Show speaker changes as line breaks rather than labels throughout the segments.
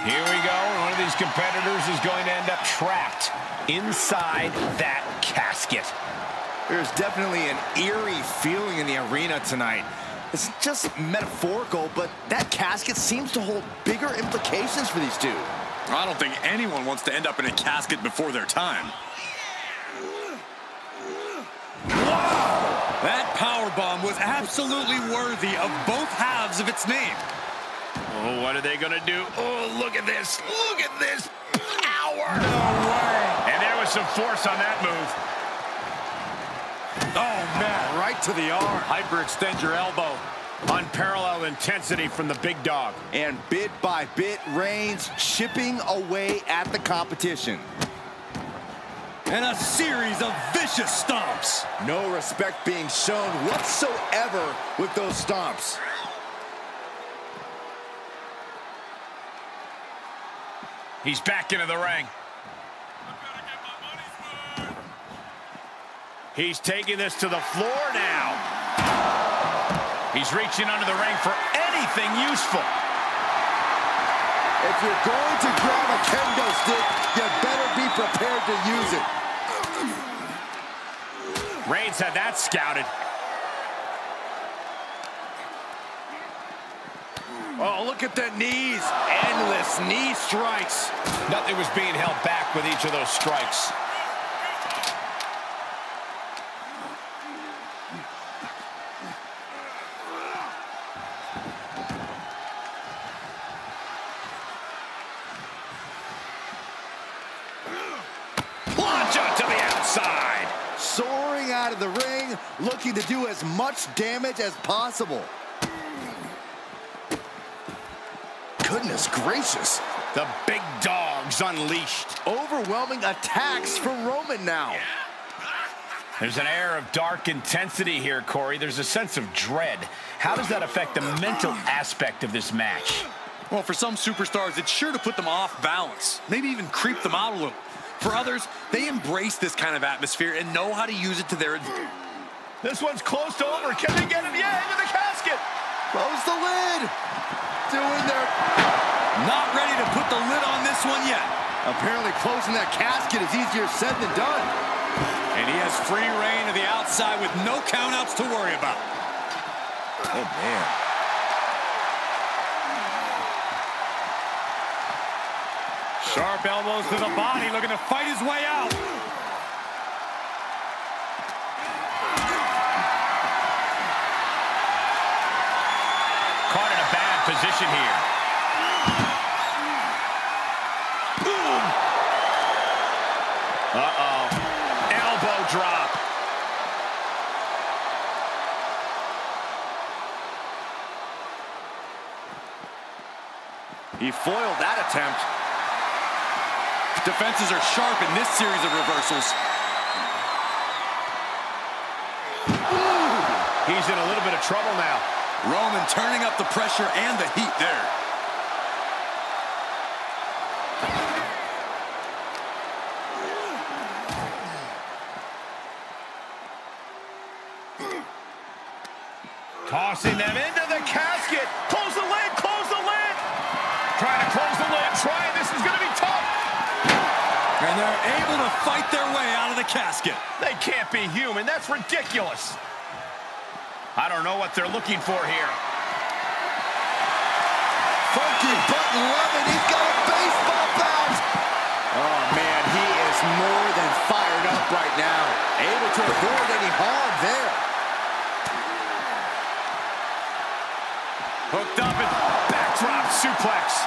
Here we go. One of these competitors is going to end up trapped inside that casket.
There's definitely an eerie feeling in the arena tonight. It's just metaphorical, but that casket seems to hold bigger implications for these two.
I don't think anyone wants to end up in a casket before their time. Wow! That powerbomb was absolutely worthy of both halves of its name.
Oh, what are they going to do? Oh, look at this. Look at this power.
No way.
And there was some force on that move.
Oh, man, right to the arm.
Hyperextend your elbow. Unparalleled intensity from the big dog.
And bit by bit, Reigns chipping away at the competition.
And a series of vicious stomps.
No respect being shown whatsoever with those stomps.
He's back into the ring. He's taking this to the floor now. He's reaching under the ring for anything useful.
If you're going to grab a kendo stick, you better be prepared to use it.
Reigns had that scouted.
Oh, look at the knees. Endless knee strikes.
Nothing was being held back with each of those strikes.
Soaring out of the ring, looking to do as much damage as possible. Goodness gracious.
The big dog's unleashed.
Overwhelming attacks from Roman now.
There's an air of dark intensity here, Corey. There's a sense of dread. How does that affect the mental aspect of this match?
Well, for some superstars, it's sure to put them off balance. Maybe even creep them out a little. For others, they embrace this kind of atmosphere and know how to use it to their advantage.
This one's close to over. Can they get him? Yeah, into the casket.
Close the lid. Doing their...
Not ready to put the lid on this one yet.
Apparently closing that casket is easier said than done.
And he has free reign to the outside with no countouts to worry about.
Oh, man.
Sharp elbows to the body, looking to fight his way out.
Caught in a bad position here. Boom! Uh-oh. Elbow drop.
He foiled that attempt.
Defenses are sharp in this series of reversals.
Ooh. He's in a little bit of trouble now.
Roman turning up the pressure and the heat there.
Tossing them into the casket. Close the lid, close the lid. Trying to close the lid, trying. This is going to be tough.
And they're able to fight their way out of the casket.
They can't be human. That's ridiculous. I don't know what they're looking for here.
Funky button loving. He's got a baseball bat. Oh, man, he is more than fired up right now. Able to avoid any harm there.
Hooked up and backdrop suplex.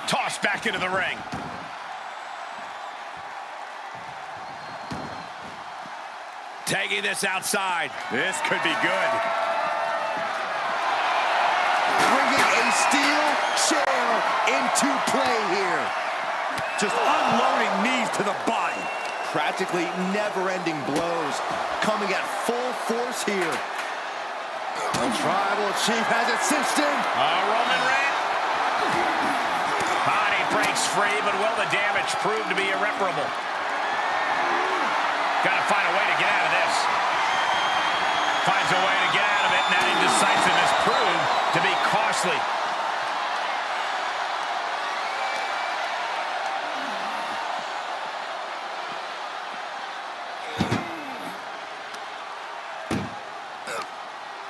Tossed back into the ring. Taking this outside. This could be good.
Bringing a steel chair into play here.
Just unloading knees to the body.
Practically never-ending blows coming at full force here. The Tribal Chief has it cinched in.
Roman Reigns. Body breaks free, but will the damage prove to be irreparable? Got to find a way to get out of this. Finds a way to get out of it, and that indecisiveness proved to be costly.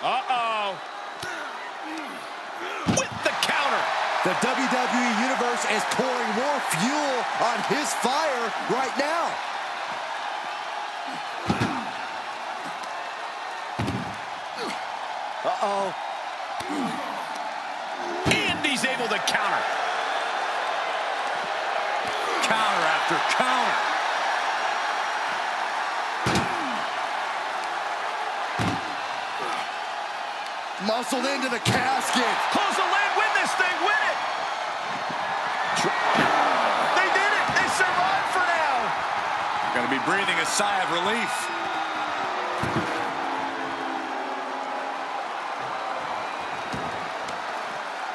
Uh-oh. With the counter.
The WWE Universe is pouring more fuel on his fire right now. Uh-oh.
And he's able to counter.
Counter after counter.
Muscled into the casket.
Close the lid, win this thing, win it! They did it! They survived for now!
Gonna be breathing a sigh of relief.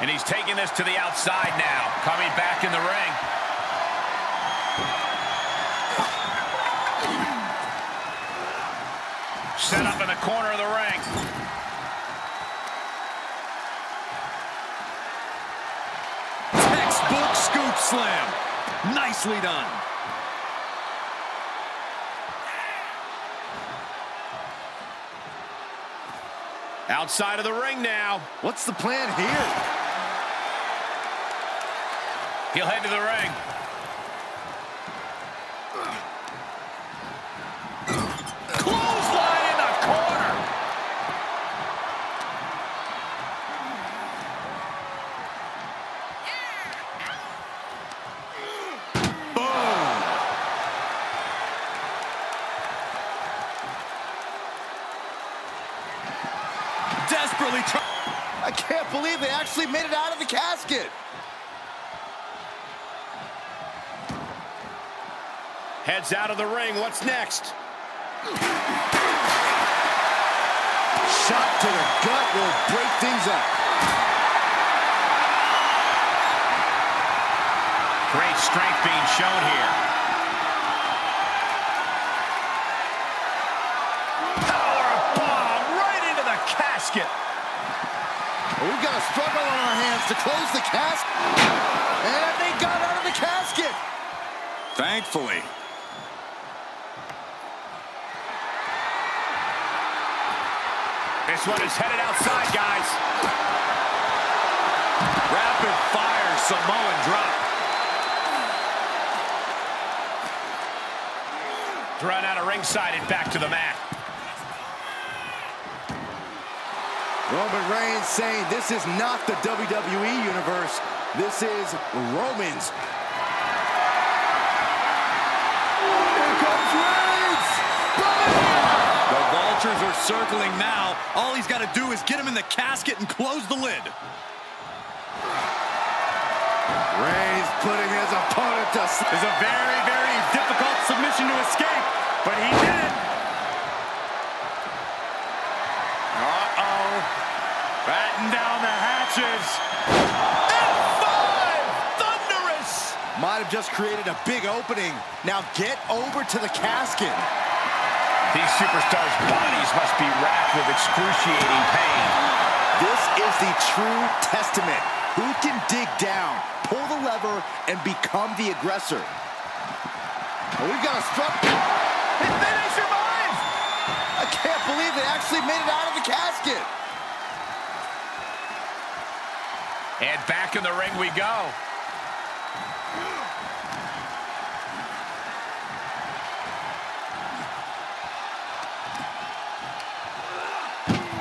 And he's taking this to the outside now, coming back in the ring. Set up in the corner of the ring.
Textbook scoop slam. Nicely done.
Outside of the ring now.
What's the plan here?
He'll head to the ring. Clothesline in the corner.
Boom. Desperately trying.
I can't believe they actually made it out of the casket.
Heads out of the ring. What's next?
Shot to the gut will break things up.
Great strength being shown here. Power bomb right into the casket.
We've got a struggle on our hands to close the casket. And they got out of the casket.
Thankfully.
This one is headed outside, guys.
Rapid fire Samoan drop.
Thrown out of ringside and back to the mat.
Roman Reigns saying this is not the WWE Universe. This is Roman's. Here comes Reigns!
The Vultures are circling now. All he's got to do is get him in the casket and close the lid.
Reigns putting his opponent to sleep.
It's a very, very difficult submission to escape, but he did it.
Uh-oh.
Batten down the hatches.
F5! Thunderous!
Might have just created a big opening. Now get over to the casket.
These superstars' bodies must be racked with excruciating pain.
This is the true testament. Who can dig down, pull the lever, and become the aggressor? We've got a struggle.
And then they survive!
I can't believe they actually made it out of the casket.
And back in the ring we go.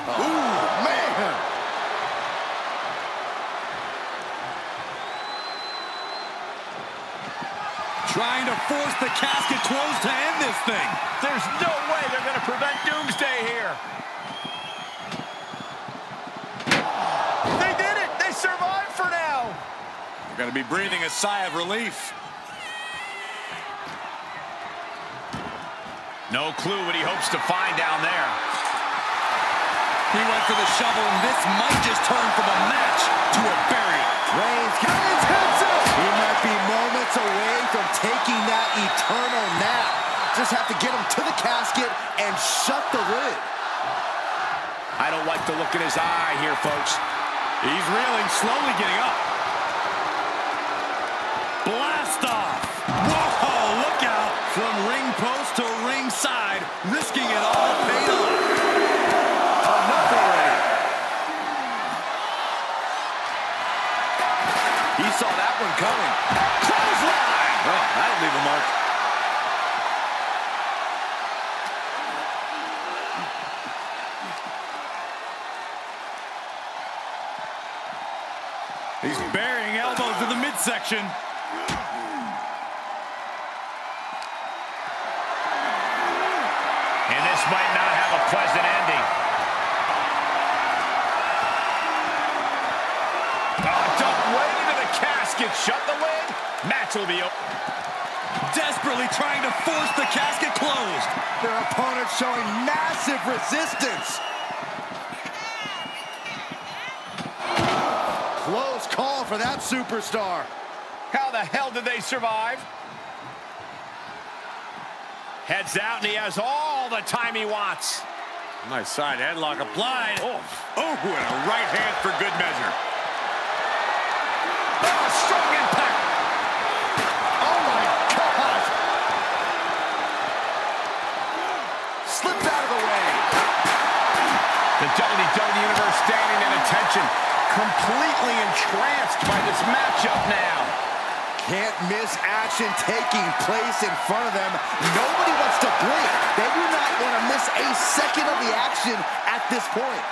Ooh, man.
Trying to force the casket closed to end this thing.
There's no way they're going to prevent Doomsday here. They did it! They survived for now!
They're going to be breathing a sigh of relief.
No clue what he hopes to find down there.
He went for the shovel, and this might just turn from a match to a burial.
Reigns hits it. He might be moments away from taking that eternal nap. Just have to get him to the casket and shut the lid.
I don't like the look in his eye here, folks.
He's reeling, slowly getting up. Blast off. Whoa, look out. From ring post to ringside, risking it all, paid off.
Enough already. He saw that one coming.
Clothesline.
Oh, that'll leave a mark.
He's burying elbows to the midsection.
And this might not have a pleasant ending. Oh, dumped way into the casket. Shut the lid. Match will be over.
Desperately trying to force the casket closed.
Their opponent showing massive resistance. Close call for that superstar.
How the hell did they survive? Heads out, and he has all the time he wants.
Nice side headlock applied. Oh, and a right hand for good measure.
Oh, strong impact.
Oh, my gosh. Slipped out of the way.
The WWE Universe standing at attention, completely entranced by this matchup now.
Can't miss action taking place in front of them. Nobody wants to blink. They do not want to miss a second of the action at this point.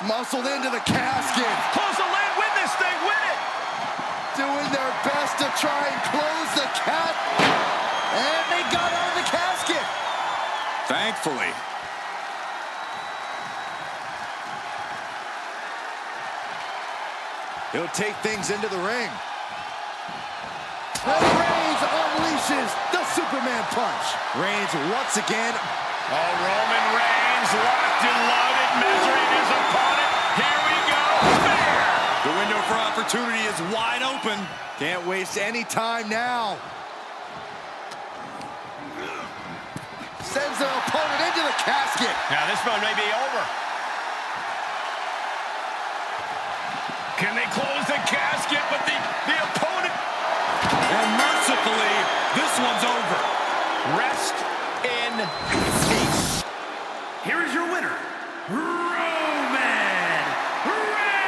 Muscled into the casket.
Close the lid, win this thing, win it!
Doing their best to try and close the cat. And they got out of the casket.
Thankfully.
He'll take things into the ring. And Reigns unleashes the Superman punch. Reigns once again.
Oh, Roman Reigns locked and loaded, measuring his opponent. Here we go. Spear!
The window for opportunity is wide open.
Can't waste any time now. Sends their opponent into the casket.
Now this one may be over. Can they close the casket? But the opponent...
And mercifully, this one's over.
Rest in peace.
Here is your winner, Roman Reigns!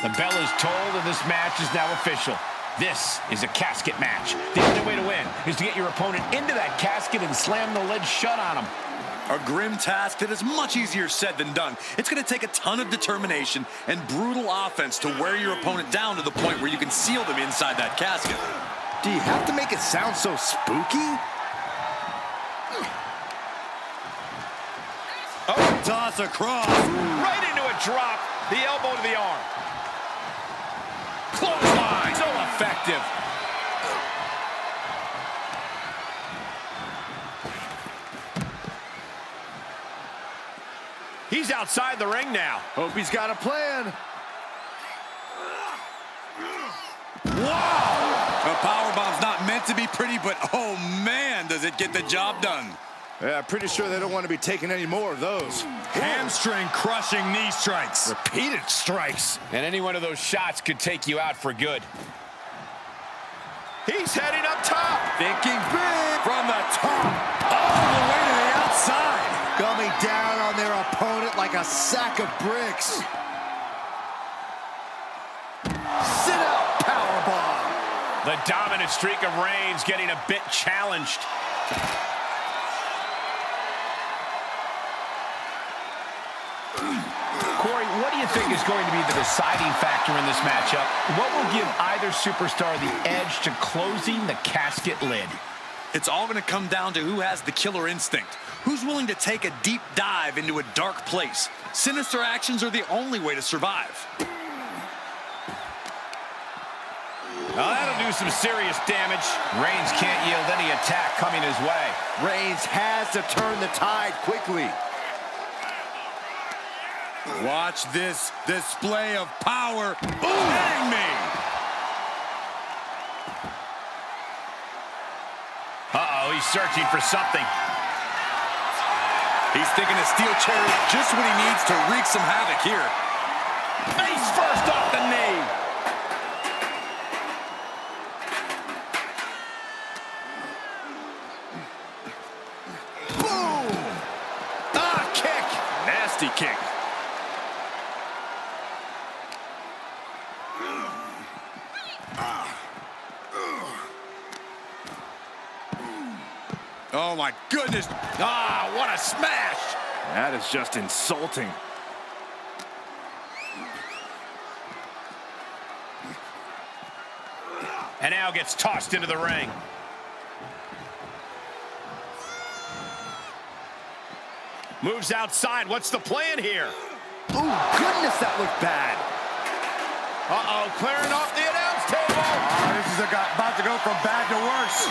The bell is tolled and this match is now official. This is a casket match. The only way to win is to get your opponent into that casket and slam the lid shut on him.
A grim task that is much easier said than done. It's going to take a ton of determination and brutal offense to wear your opponent down to the point where you can seal them inside that casket.
Do you have to make it sound so spooky?
Oh, toss across.
Right into a drop. The elbow to the arm. Clothesline. So effective. He's outside the ring now.
Hope he's got a plan.
Wow! A powerbomb's not meant to be pretty, but oh man, does it get the job done.
Yeah, pretty sure they don't want to be taking any more of those.
Hamstring crushing knee strikes.
Repeated strikes.
And any one of those shots could take you out for good. He's heading up top.
Thinking big
From the top, all the way to the outside.
Coming down on their opponent like a sack of bricks. Sit out powerbomb.
The dominant streak of Reigns getting a bit challenged. Corey, what do you think is going to be the deciding factor in this matchup? What will give either superstar the edge to closing the casket lid?
It's all going to come down to who has the killer instinct. Who's willing to take a deep dive into a dark place? Sinister actions are the only way to survive.
Well, that'll do some serious damage. Reigns can't yield any attack coming his way.
Reigns has to turn the tide quickly.
Watch this display of power. Bang me!
Uh-oh, he's searching for something.
He's thinking a steel chair is just what he needs to wreak some havoc here.
Face first off the knee.
Boom! Ah, kick!
Nasty kick. Oh my goodness.
Ah, what a smash.
That is just insulting.
And now gets tossed into the ring. Moves outside. What's the plan here?
Ooh, goodness, that looked bad.
Uh-oh, clearing off the announce table.
Oh, this is about to go from bad to worse.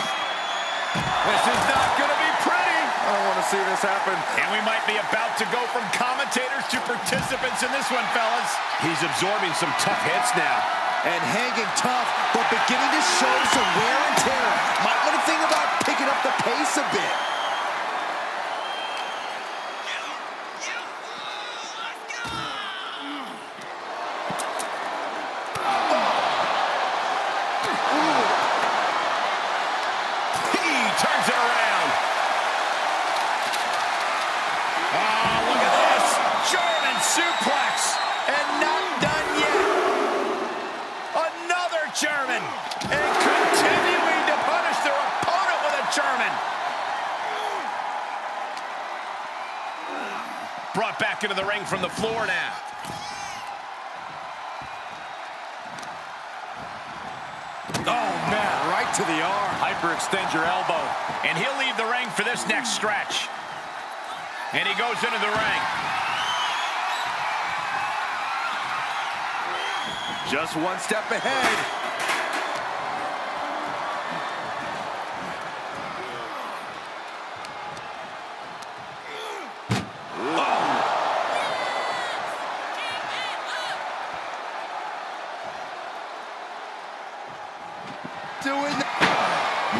This is not going to be pretty.
I don't want to see this happen.
And we might be about to go from commentators to participants in this one, fellas. He's absorbing some tough hits now.
And hanging tough, but beginning to show some wear and tear. Might want to think about picking up the pace a bit.
Turns it around. Oh, look at this. German suplex. And not done yet. Another German. And continuing to punish their opponent with a German. Brought back into the ring from the floor now.
Oh, man, right to the arm. Hyperextend your elbow.
And he'll leave the ring for this next stretch. And he goes into the ring.
Just one step ahead.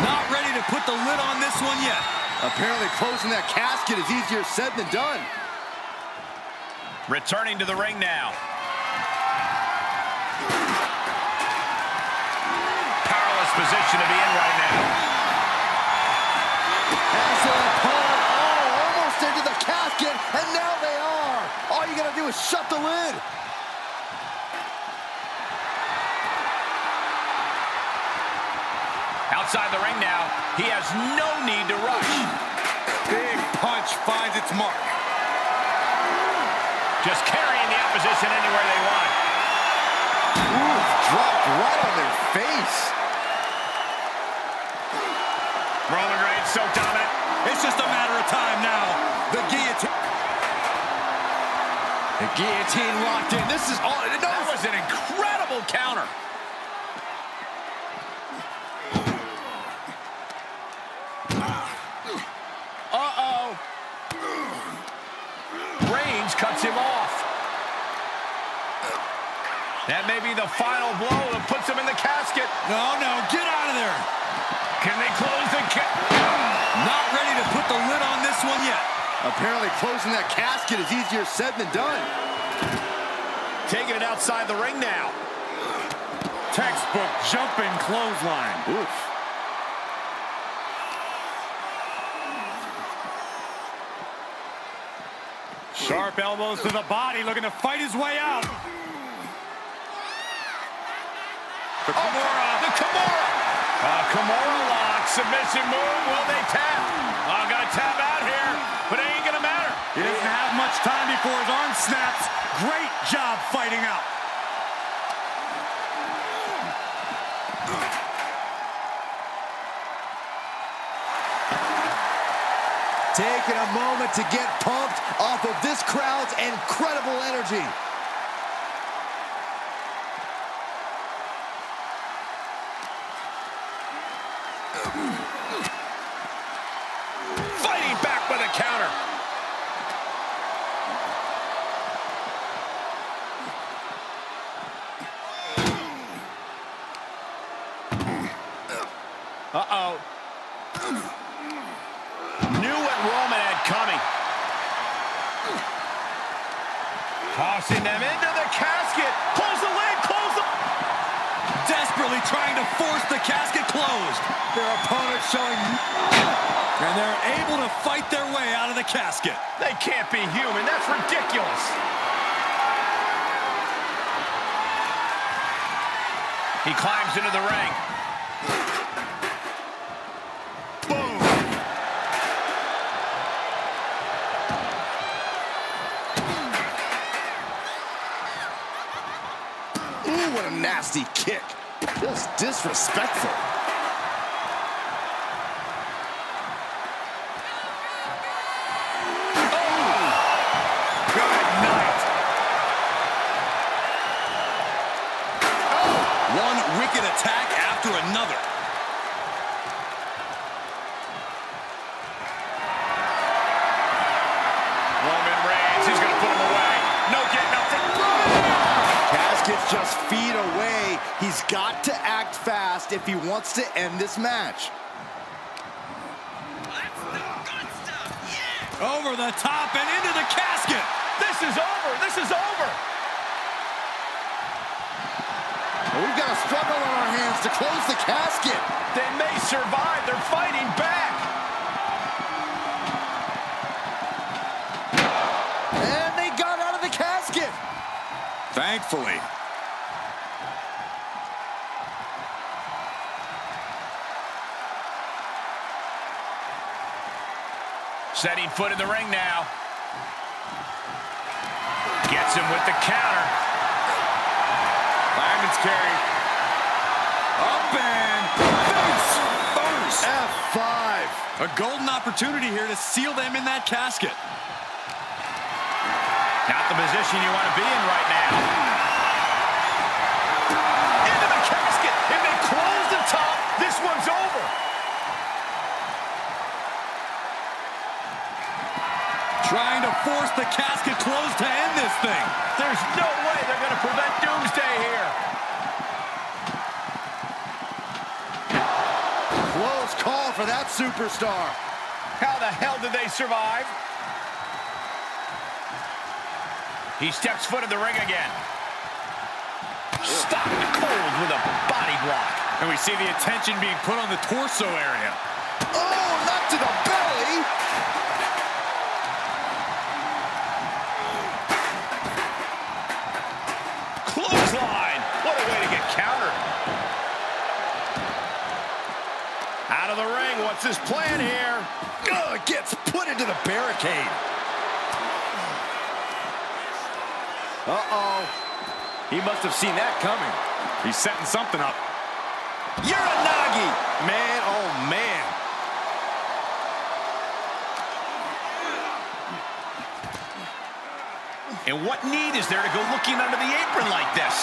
Not ready to put the lid on this one yet.
Apparently closing that casket is easier said than done.
Returning to the ring now. Powerless position to be in right now.
Has their opponent almost into the casket, and now they are. All you gotta do is shut the lid.
Outside the ring now, he has no need to rush.
Big punch finds its mark.
Just carrying the opposition anywhere they want.
Ooh, dropped right on their face.
Roman Reigns so dominant.
It's just a matter of time now. The guillotine.
The guillotine locked in. This is all.
That was an incredible counter. Uh-oh. Reigns cuts him off. That may be the final blow that puts him in the casket.
No, get out of there.
Can they close the
Not ready to put the lid on this one yet.
Apparently closing that casket is easier said than done.
Taking it outside the ring now.
Textbook jumping clothesline.
Oof.
Sharp elbows to the body, looking to fight his way out.
The Kimura. Kimura lock. Submission move. Will they tap? Got to tap out here, but it ain't going to matter.
He doesn't have much time before his arm snaps. Great job fighting out.
taking a moment to get pumped off of this crowd's incredible energy.
Fighting back with a counter. Uh-oh. Knew what Roman had coming. Tossing them into the casket. Close the lid, close the...
Desperately trying to force the casket closed.
Their opponent showing...
And they're able to fight their way out of the casket.
They can't be human. That's ridiculous. He climbs into the ring. Boom.
Ooh, what a nasty kick. Just disrespectful.
Attack after another.
Roman Reigns, he's going to put him away. No getting up from
Casket's just feet away. He's got to act fast if he wants to end this match.
That's the good stuff. Yeah.
Over the top and into the casket.
This is over. This is over.
We've got a struggle on our hands to close the casket.
They may survive. They're fighting back.
And they got out of the casket.
Thankfully.
Setting foot in the ring now. Gets him with the counter. Fireman's carry.
Up and face first.
F5.
A golden opportunity here to seal them in that casket.
Not the position you want to be in right now. Into the casket. If they close the top, this one's over.
Trying to force the casket closed to end this thing.
There's no way they're going to prevent Doomsday here.
Close call for that superstar.
How the hell did they survive? He steps foot in the ring again. Stopped cold with a body block.
And we see the attention being put on the torso area.
Oh, not to the belly.
Clothesline. What a way to get countered. Out of the ring. What's his plan here?
Gets put into the barricade. Uh-oh.
He must have seen that coming. He's setting something up.
Uranagi. Man, oh man.
And what need is there to go looking under the apron like this?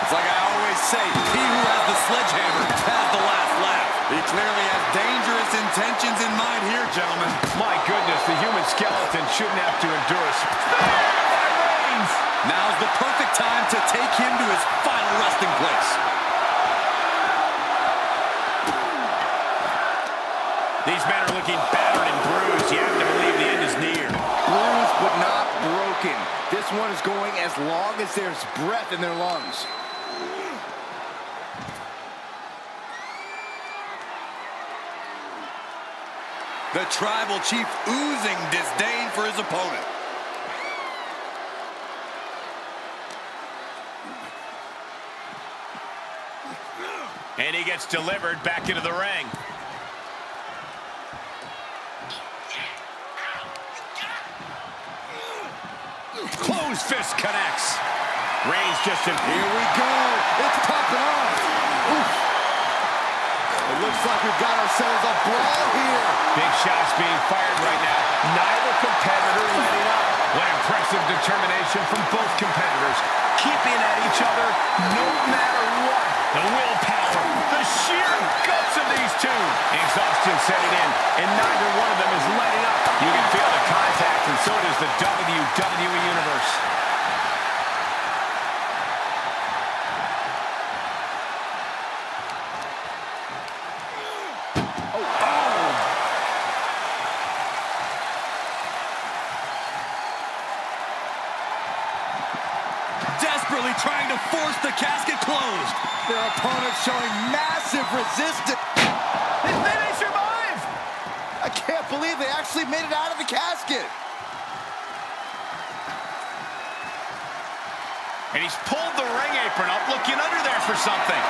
It's like I always say, he who has the sledgehammer has the last laugh. He clearly has dangerous intentions in mind here, gentlemen.
My goodness, the human skeleton shouldn't have to endure us. By Reigns!
Now's the perfect time to take him to his final resting place.
These men are looking battered and bruised. You have to believe the end is near.
Bruised but not broken. This one is going as long as there's breath in their lungs.
The tribal chief oozing disdain for his opponent.
And he gets delivered back into the ring. Closed fist connects. Reigns just...
Here we go. It's popping off. Oof.
It
looks like we've got ourselves a brawl here.
Big shots being fired right now. Neither competitor letting up. What impressive determination from both competitors. Keeping at each other no matter what. The willpower, the sheer guts of these two. Exhaustion setting in, and neither one of them is letting up. You can feel the contact, and so does the WWE Universe.
Desperately trying to force the casket closed.
Their opponent showing massive resistance.
They survive!
I can't believe they actually made it out of the casket.
And he's pulled the ring apron up, looking under there for something.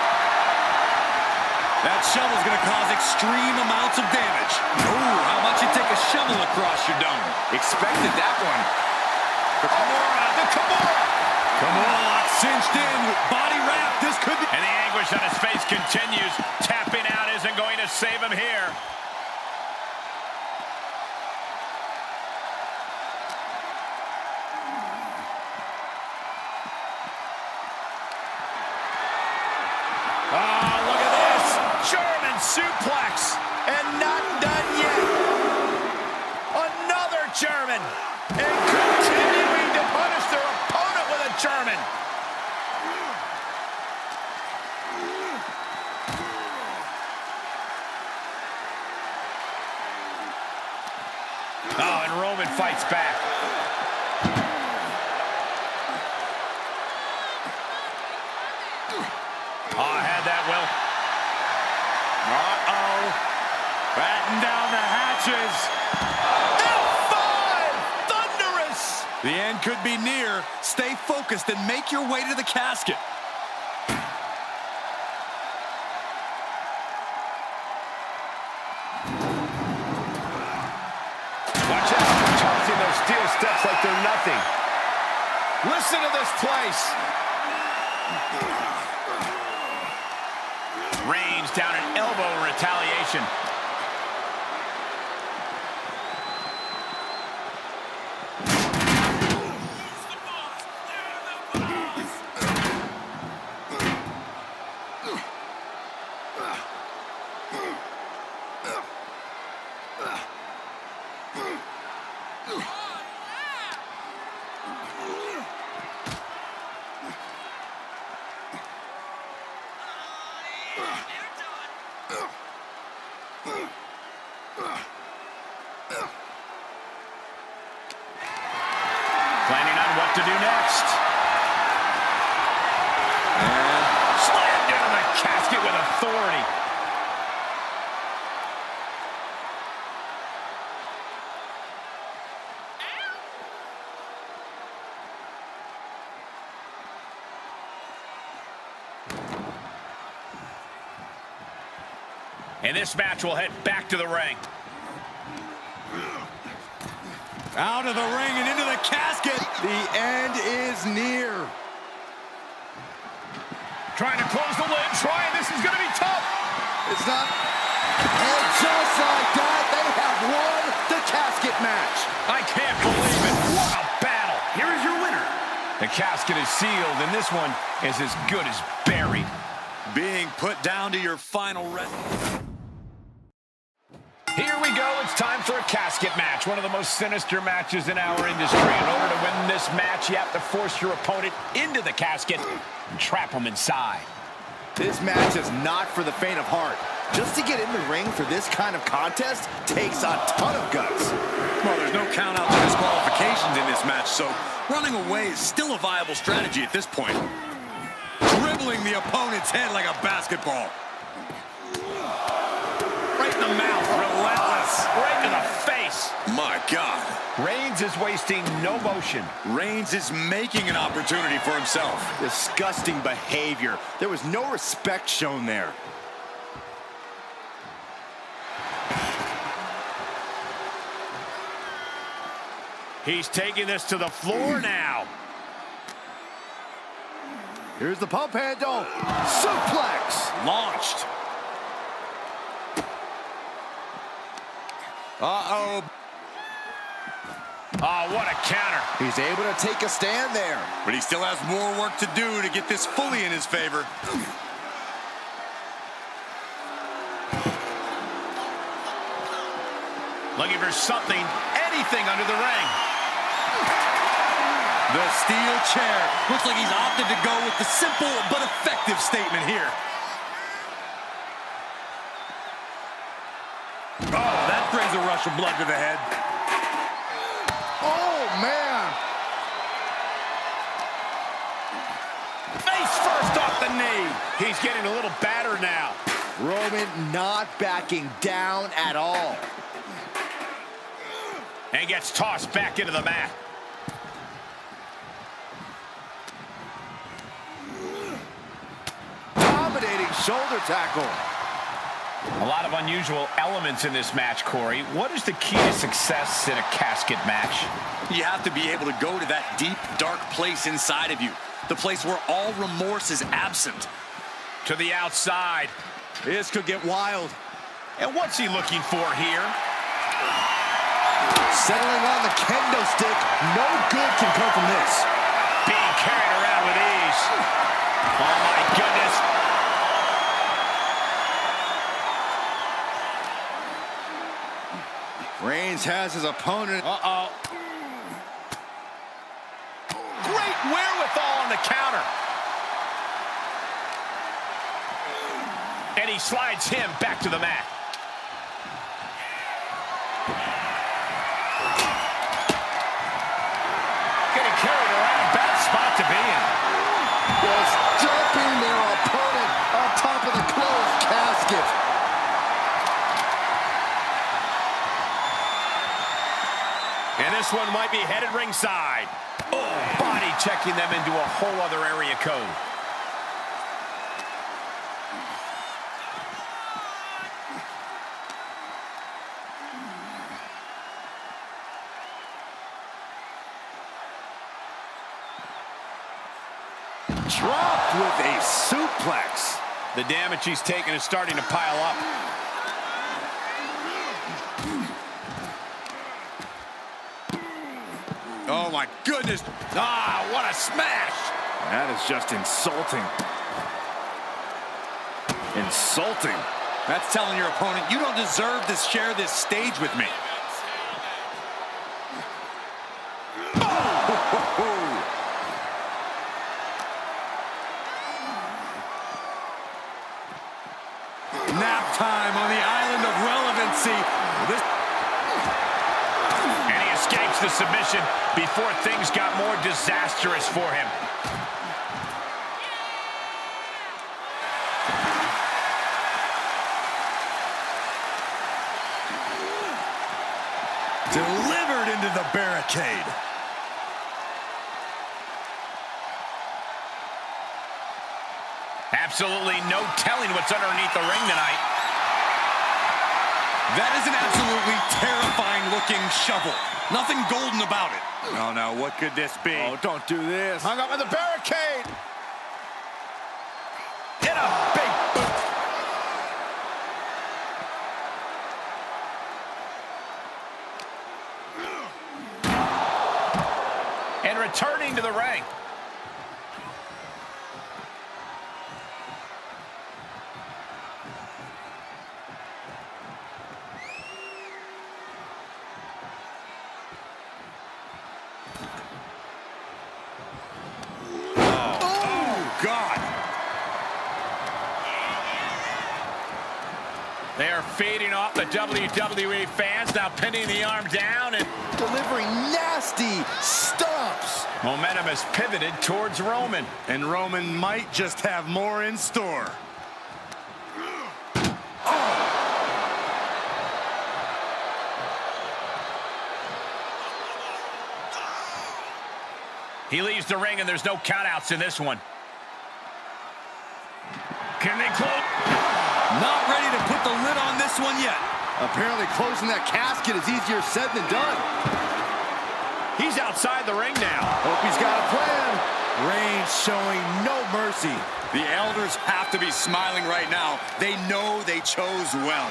That shovel's going to cause extreme amounts of damage. Oh, how much you take a shovel across your dome.
Expected that one.
The Kimura!
Kimura cinched in with body wrap. This could be...
And the anguish on his face continues. Tapping out isn't going to save him here. Oh, look at this. German suplex. And not done yet. Another German. And continuing to punish their opponent with a German. Oh, and Roman fights back. Oh, I had that, Will. Uh-oh. Batten down the hatches. F5! Thunderous!
The end could be near. Stay focused and make your way to the casket.
Watch out. Tossing those steel steps like they're nothing. Listen to this place. Reigns down an elbow in retaliation. Planning on what to do next. And slammed into the casket with authority. And this match will head back to the ring.
Out of the ring and into the casket.
The end is near.
Trying to close the lid. This is going to be tough.
It's not. And just like that, they have won the casket match.
I can't believe it. What a battle. Here is your winner. The casket is sealed, and this one is as good as buried.
Being put down to your final rest.
Here we go. It's time for a casket match. One of the most sinister matches in our industry. In order to win this match, you have to force your opponent into the casket and trap them inside.
This match is not for the faint of heart. Just to get in the ring for this kind of contest takes a ton of guts.
Well, there's no count out to disqualifications in this match, so running away is still a viable strategy at this point. Dribbling the opponent's head like a basketball.
Right in the mouth. Relentless. Right in the face.
My God.
Reigns is wasting no motion.
Reigns is making an opportunity for himself.
Disgusting behavior. There was no respect shown there.
He's taking this to the floor now.
Here's the pump handle. Suplex.
Launched.
Uh-oh.
Oh, what a counter.
He's able to take a stand there.
But he still has more work to do to get this fully in his favor.
Looking for something, anything under the ring.
The steel chair. Looks like he's opted to go with the simple but effective statement here. Oh, that brings a rush of blood to the head.
Oh, man.
Face first off the knee. He's getting a little battered now.
Roman not backing down at all.
And gets tossed back into the mat.
Dominating shoulder tackle.
A lot of unusual elements in this match, Corey. What is the key to success in a casket match?
You have to be able to go to that deep, dark place inside of you. The place where all remorse is absent.
To the outside.
This could get wild.
And what's he looking for here?
Settling on the kendo stick. No good can come from this.
Being carried around with ease. Oh, my goodness.
Reigns has his opponent.
Uh-oh. Great wherewithal on the counter. And he slides him back to the mat. Getting carried around. Bad spot to be in.
Was jumping their opponent on top of the closed casket.
And this one might be headed ringside. Oh, body checking them into a whole other area code.
Dropped with a suplex.
The damage he's taken is starting to pile up.
Oh, my goodness.
Ah, what a smash.
That is just insulting. Insulting.
That's telling your opponent, you don't deserve to share this stage with me. Nap time on the island of relevancy.
And he escapes the submission before things got more disastrous for him.
Delivered into the barricade.
Absolutely no telling what's underneath the ring tonight.
That is an absolutely terrifying looking shovel. Nothing golden about it. Oh no, what could this be?
Oh, don't do this.
Hung up in the barricade. Hit a big boot. And returning to the ring.
God.
They are feeding off the WWE fans, now pinning the arm down and
Delivering nasty stomps.
momentum has pivoted towards Roman.
And Roman might just have more in store.
He leaves the ring and there's no countouts in this one. Can they close?
Not ready to put the lid on this one yet.
Apparently closing that casket is easier said than done.
He's outside the ring now.
Hope he's got a plan. Reigns showing no mercy.
The elders have to be smiling right now. They know they chose well.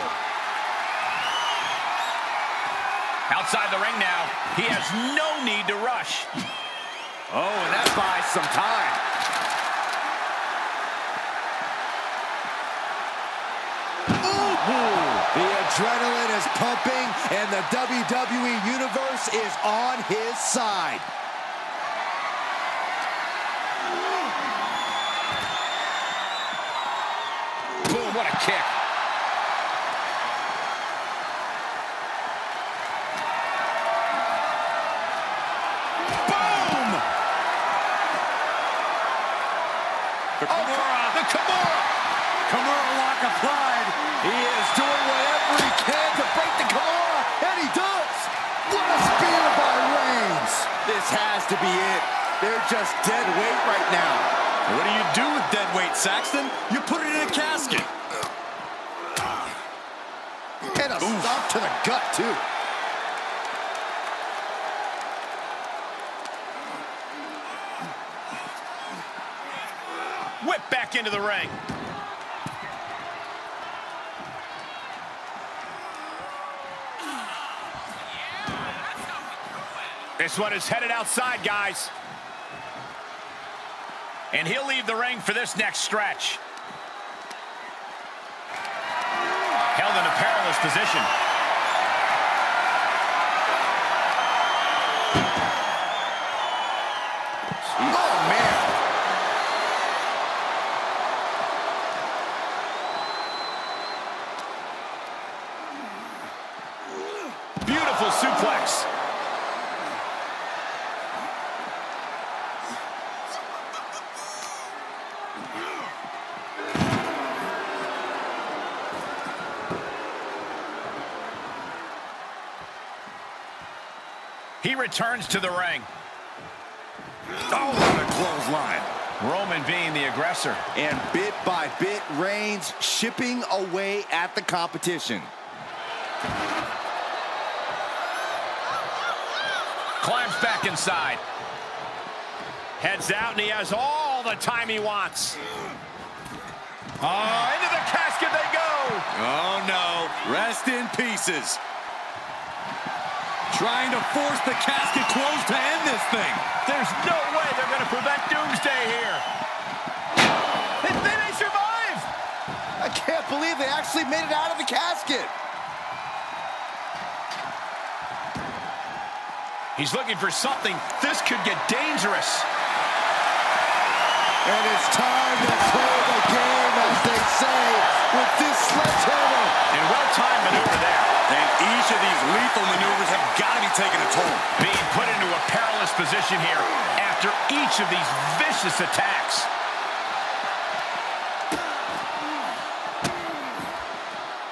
Outside the ring now. He has no need to rush.
Oh, and that buys some time. Ooh. The adrenaline is pumping, and the WWE Universe is on his side.
Boom, what a kick.
Boom!
The Kimura. The Kimura.
Kimura lock applied. He is doing whatever he can to break the Kimura, and he does. What a spear by Reigns. This has to be it. They're just dead weight right now.
What do you do with dead weight, Saxton? You put it in a casket.
And a stomp to the gut, too.
Whip back into the ring. This one is headed outside, guys. And he'll leave the ring for this next stretch. Held in a perilous position.
Oh, man.
Beautiful suplex. He returns to the ring.
Oh, what a clothesline.
Roman being the aggressor.
And bit by bit, Reigns chipping away at the competition.
Climbs back inside. Heads out, and he has all the time he wants. Into the casket they go.
Oh, no. Rest in pieces. Trying to force the casket closed to end this thing.
There's no way they're going to prevent Doomsday here. And then they survive.
I can't believe they actually made it out of the casket.
He's looking for something. This could get dangerous.
And it's time to play the game, as they say, with this sledgehammer.
And well-timed maneuver there.
And each of these lethal maneuvers have got to be taking a toll.
Being put into a perilous position here after each of these vicious attacks.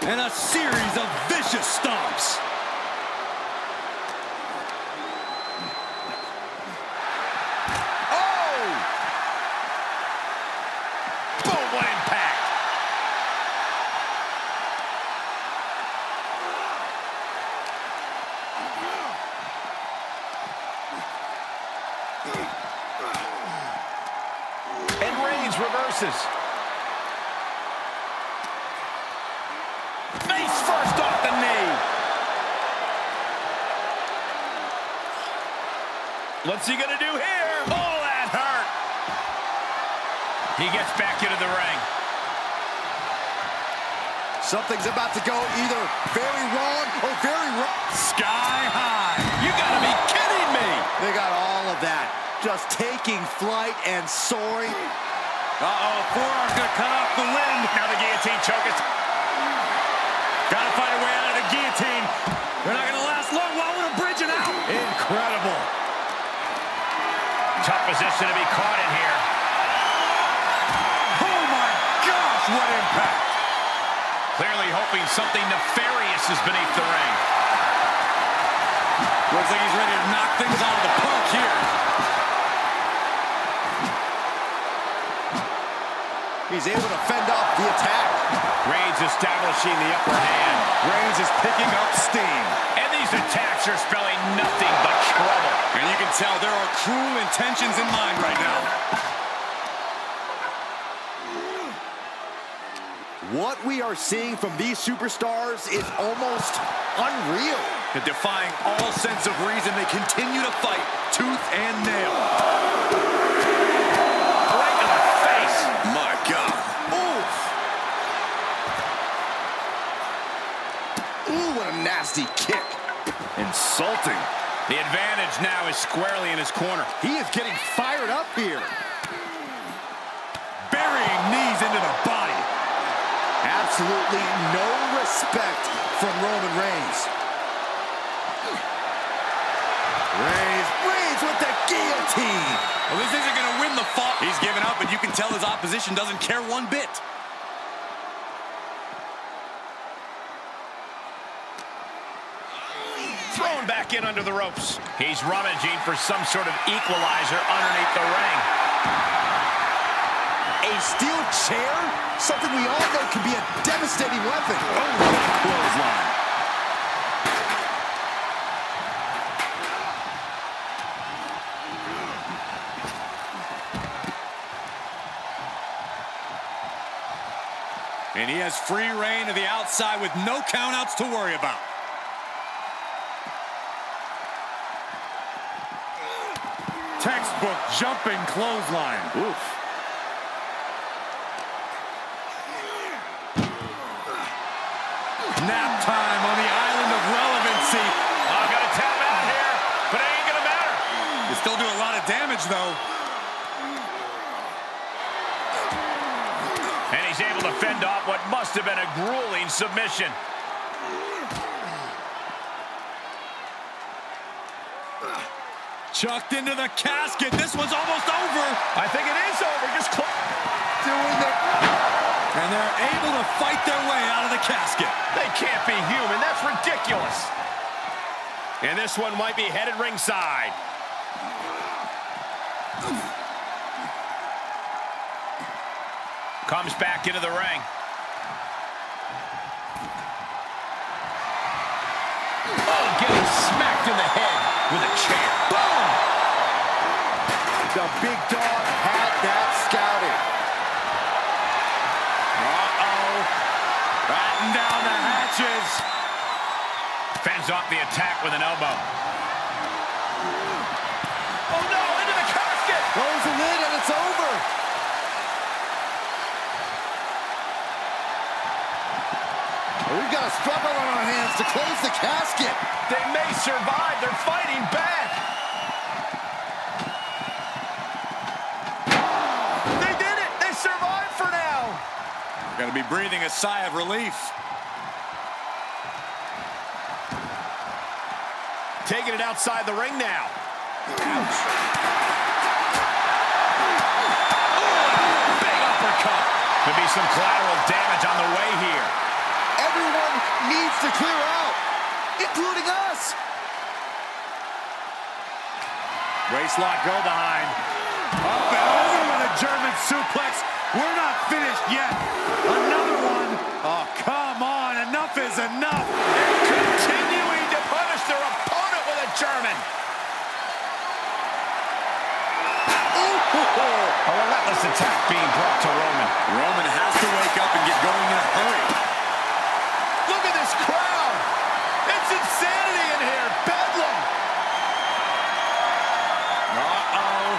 And a series of vicious stomps.
Oh! Boom, what impact. And Reigns reverses. Face first off the knee. What's he gonna do here? Oh, that hurt. He gets back into the ring.
Something's about to go either very wrong or very right.
Sky high. You gotta be kidding me.
They got all of that. Just taking flight and soaring.
Uh-oh, forearm's gonna cut off the wind.
Now the guillotine choke is.
Gotta find a way out of the guillotine. They're not gonna last long. Why would a bridge it out?
Incredible.
Tough position to be caught in here.
Oh my gosh, what impact.
Clearly hoping something nefarious is beneath the ring.
Looks like he's ready to knock things out of the park here.
He's able to fend off the attack.
Reigns establishing the upper hand.
Reigns is picking up steam.
And these attacks are spelling nothing but trouble.
And you can tell there are cruel intentions in mind right now.
What we are seeing from these superstars is almost unreal.
Defying all sense of reason, they continue to fight tooth and nail.
Right to the face.
My God.
Ooh. Ooh, what a nasty kick.
Insulting.
The advantage now is squarely in his corner.
He is getting fired up here.
Burying knees into the body.
Absolutely no respect from Roman Reigns. Reigns with the guillotine.
Well, this isn't going to win the fall. He's given up, and you can tell his opposition doesn't care one bit.
Thrown back in under the ropes. He's rummaging for some sort of equalizer underneath the ring.
A steel chair? Something we all know can be a devastating weapon.
Oh, clothesline. And he has free reign to the outside with no countouts to worry about. Textbook jumping clothesline. Oof. Nap time on the island of relevancy.
Oh, got a tap out here, but it ain't gonna matter.
They still do a lot of damage, though.
And he's able to fend off what must have been a grueling submission.
Chucked into the casket. This one's almost over.
I think it is over. Just
Doing the...
And they're able to fight their way out of the casket.
They can't be human. That's ridiculous. And this one might be headed ringside. Comes back into the ring. Oh, getting smacked in the head with a chair. Boom!
The big dog had that scouted.
Uh-oh. Batten down the hatches.
Fends off the attack with an elbow. Oh, no, into the casket!
Close the lid and it's over. We've got a struggle on our hands to close the casket.
They may survive. They're fighting back. They did it. They survived for now.
They're going to be breathing a sigh of relief.
Taking it outside the ring now.
Ouch.
Big uppercut. Could be some collateral damage on the way here.
Everyone needs to clear out, including us.
Waistlock go behind. Up and over with a German suplex. We're not finished yet. Another one. Oh, come on. Enough is enough.
Continuing to punish their opponent with a German. A relentless attack being brought to Roman.
Roman has to wake up and get going in a hurry.
Look at this crowd. It's insanity in here. Bedlam.
Uh-oh.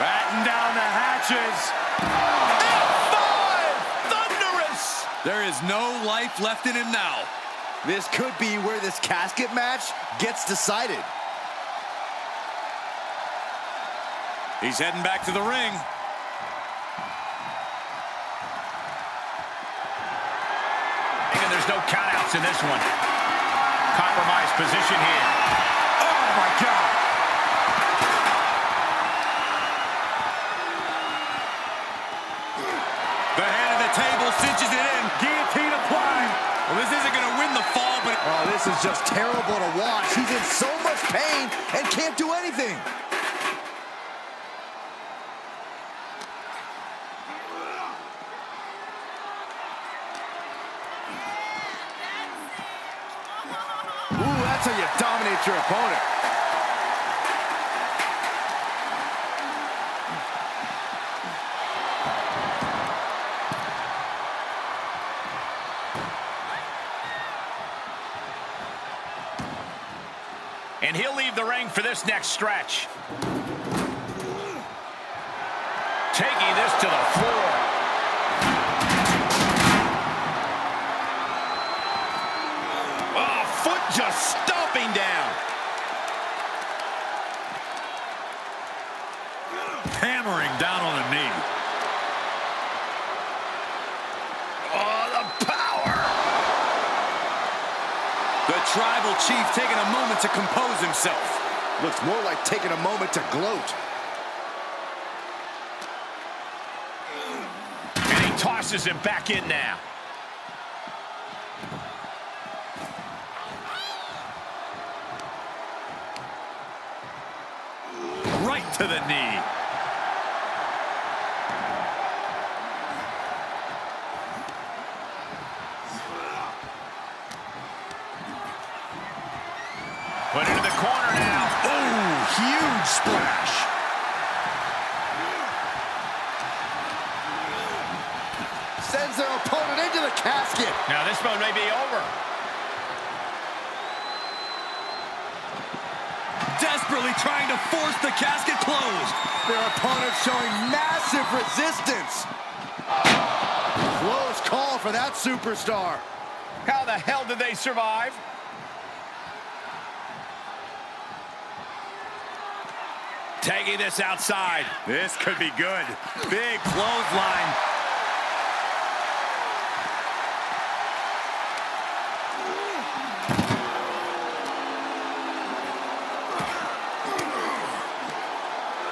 Batten down the hatches.
F5! Thunderous.
There is no life left in him now.
This could be where this casket match gets decided.
He's heading back to the ring.
And there's no countouts in this one. Compromised position here.
Oh, my God. The head of the table cinches it in. Guillotine applied. Well, this isn't going to win the fall, but...
Oh, this is just terrible to watch. He's in so much pain and can't do anything. Ooh, that's how you dominate your opponent.
he'll leave the ring for this next stretch. Taking this to the floor. Oh, foot just stomping down.
Hammering down on the knee.
Oh, the power.
The tribal chief taking a moment to compose himself. Looks more like taking a moment to gloat.
And he tosses him back in now.
Right to the knee.
Put into the corner now.
Oh, huge splash. Sends their opponent into the casket.
Now this one may be over.
Desperately trying to force the casket closed. Their opponent showing massive resistance. Close call for that superstar.
How the hell did they survive? Taking this outside.
This could be good. Big clothesline.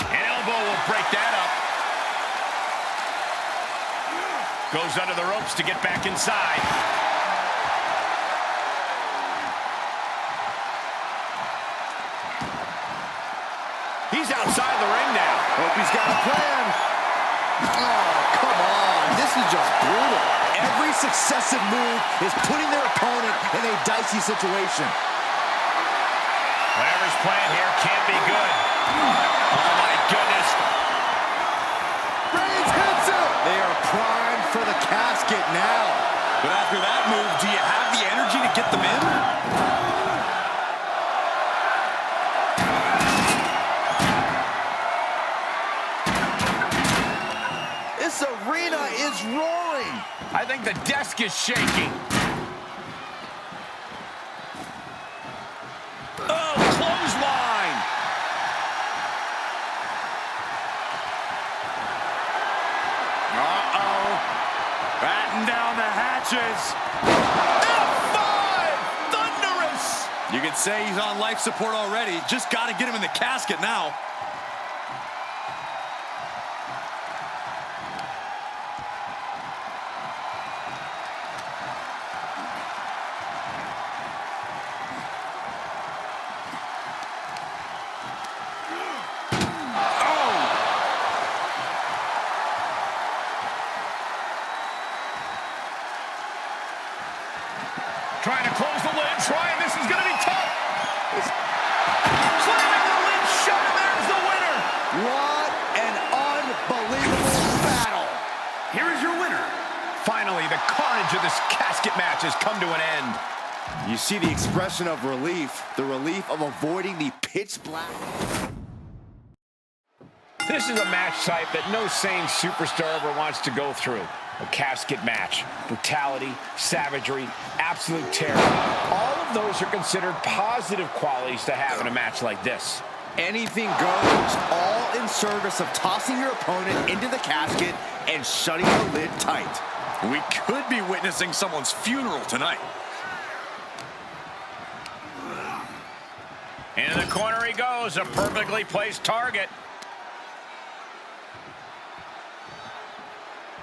An elbow will break that up. Goes under the ropes to get back inside. He's outside the ring now.
Hope he's got a plan. Oh, come on. This is just brutal. Every successive move is putting their opponent in a dicey situation.
Whatever's playing here can't be good. Oh, my goodness.
Reigns hits it. They are primed for the casket now.
But after that move, do you have the energy to get them in?
This arena is roaring.
I think the desk is shaking. Oh, clothesline.
Uh-oh. Batten down the hatches.
F5! Thunderous!
You could say he's on life support already. Just got to get him in the casket now.
Trying to close the lid, this is going to be tough. Slamming the lid shut, and there's the winner.
What an unbelievable battle.
Here is your winner. Finally, the carnage of this casket match has come to an end.
You see the expression of relief, the relief of avoiding the pitch black.
This is a match type that no sane superstar ever wants to go through. A casket match. Brutality, savagery, absolute terror. All of those are considered positive qualities to have in a match like this.
Anything goes, all in service of tossing your opponent into the casket and shutting the lid tight.
We could be witnessing someone's funeral tonight.
Into the corner he goes, a perfectly placed target.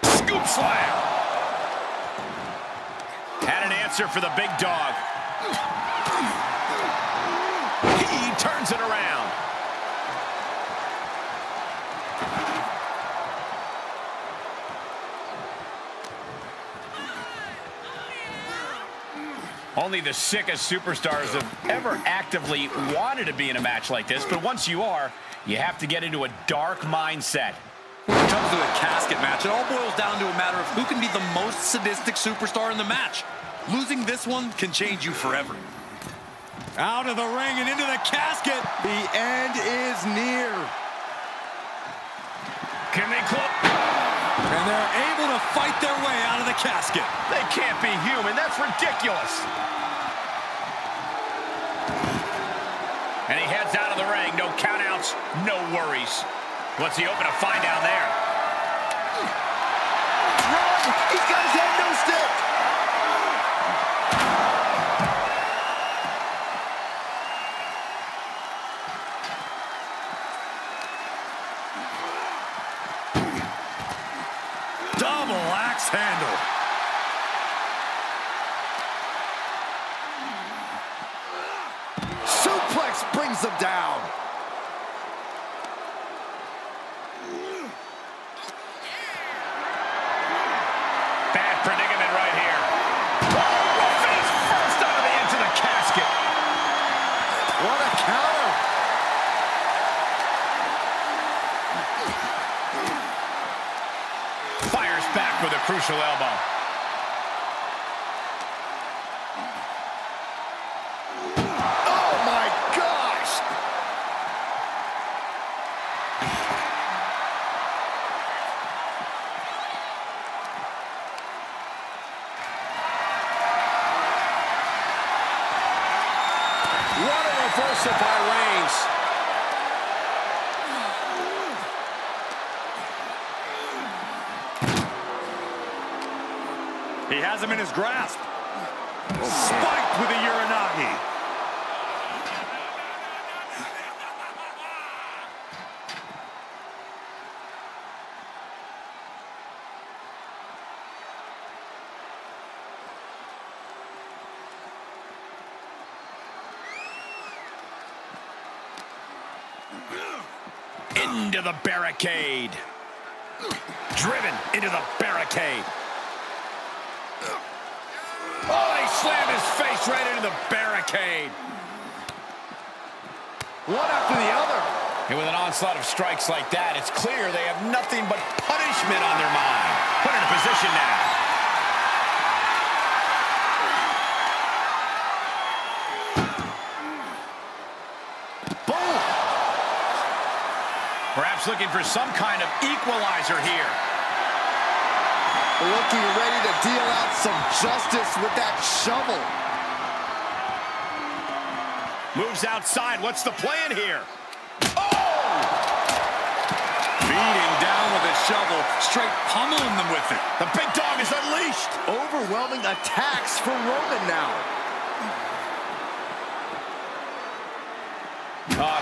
Scoop slam. Had an answer for the big dog. He turns it around. Only the sickest superstars have ever actively wanted to be in a match like this, but once you are, you have to get into a dark mindset.
When it comes to a casket match, it all boils down to a matter of who can be the most sadistic superstar in the match. Losing this one can change you forever. Out of the ring and into the casket.
The end is near.
Can they close?
And they're able to fight their way out of the casket.
They can't be human. That's ridiculous. And he heads out of the ring. No countouts, no worries. What's he open to find down there?
Run! He's got his head no stick.
Double axe handle.
Suplex brings them down.
Bad predicament right here. Oh, face first out of the edge of the casket.
What a counter.
Fires back with a crucial elbow.
Oh my gosh.
What a reversal by Reigns.
He has him in his grasp. Spiked with a Uranagi.
Into the barricade. Driven into the barricade. Oh, he slammed his face right into the barricade.
One after the other.
And with an onslaught of strikes like that, it's clear they have nothing but punishment on their mind. Put in a position now.
Boom.
Perhaps looking for some kind of equalizer here.
Looking ready to deal out some justice with that shovel.
Moves outside. What's the plan here?
Beating down with a shovel, straight pummeling them with it.
The big dog is unleashed.
Overwhelming attacks for Roman now.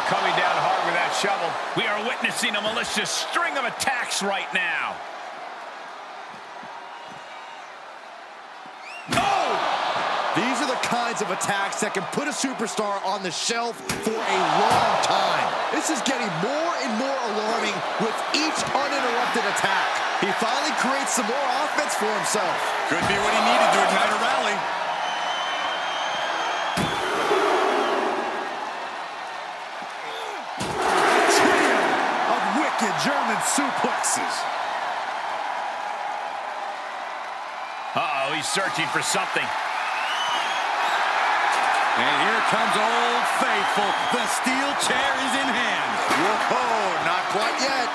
Coming down hard with that shovel. We are witnessing a malicious string of attacks right now.
These are the kinds of attacks that can put a superstar on the shelf for a long time. This is getting more and more alarming with each uninterrupted attack. He finally creates some more offense for himself.
Could be what he needed to ignite a rally. Trio of wicked German suplexes.
Uh-oh, he's searching for something.
And here comes Old Faithful. The steel chair is in hand.
Whoa, not quite yet.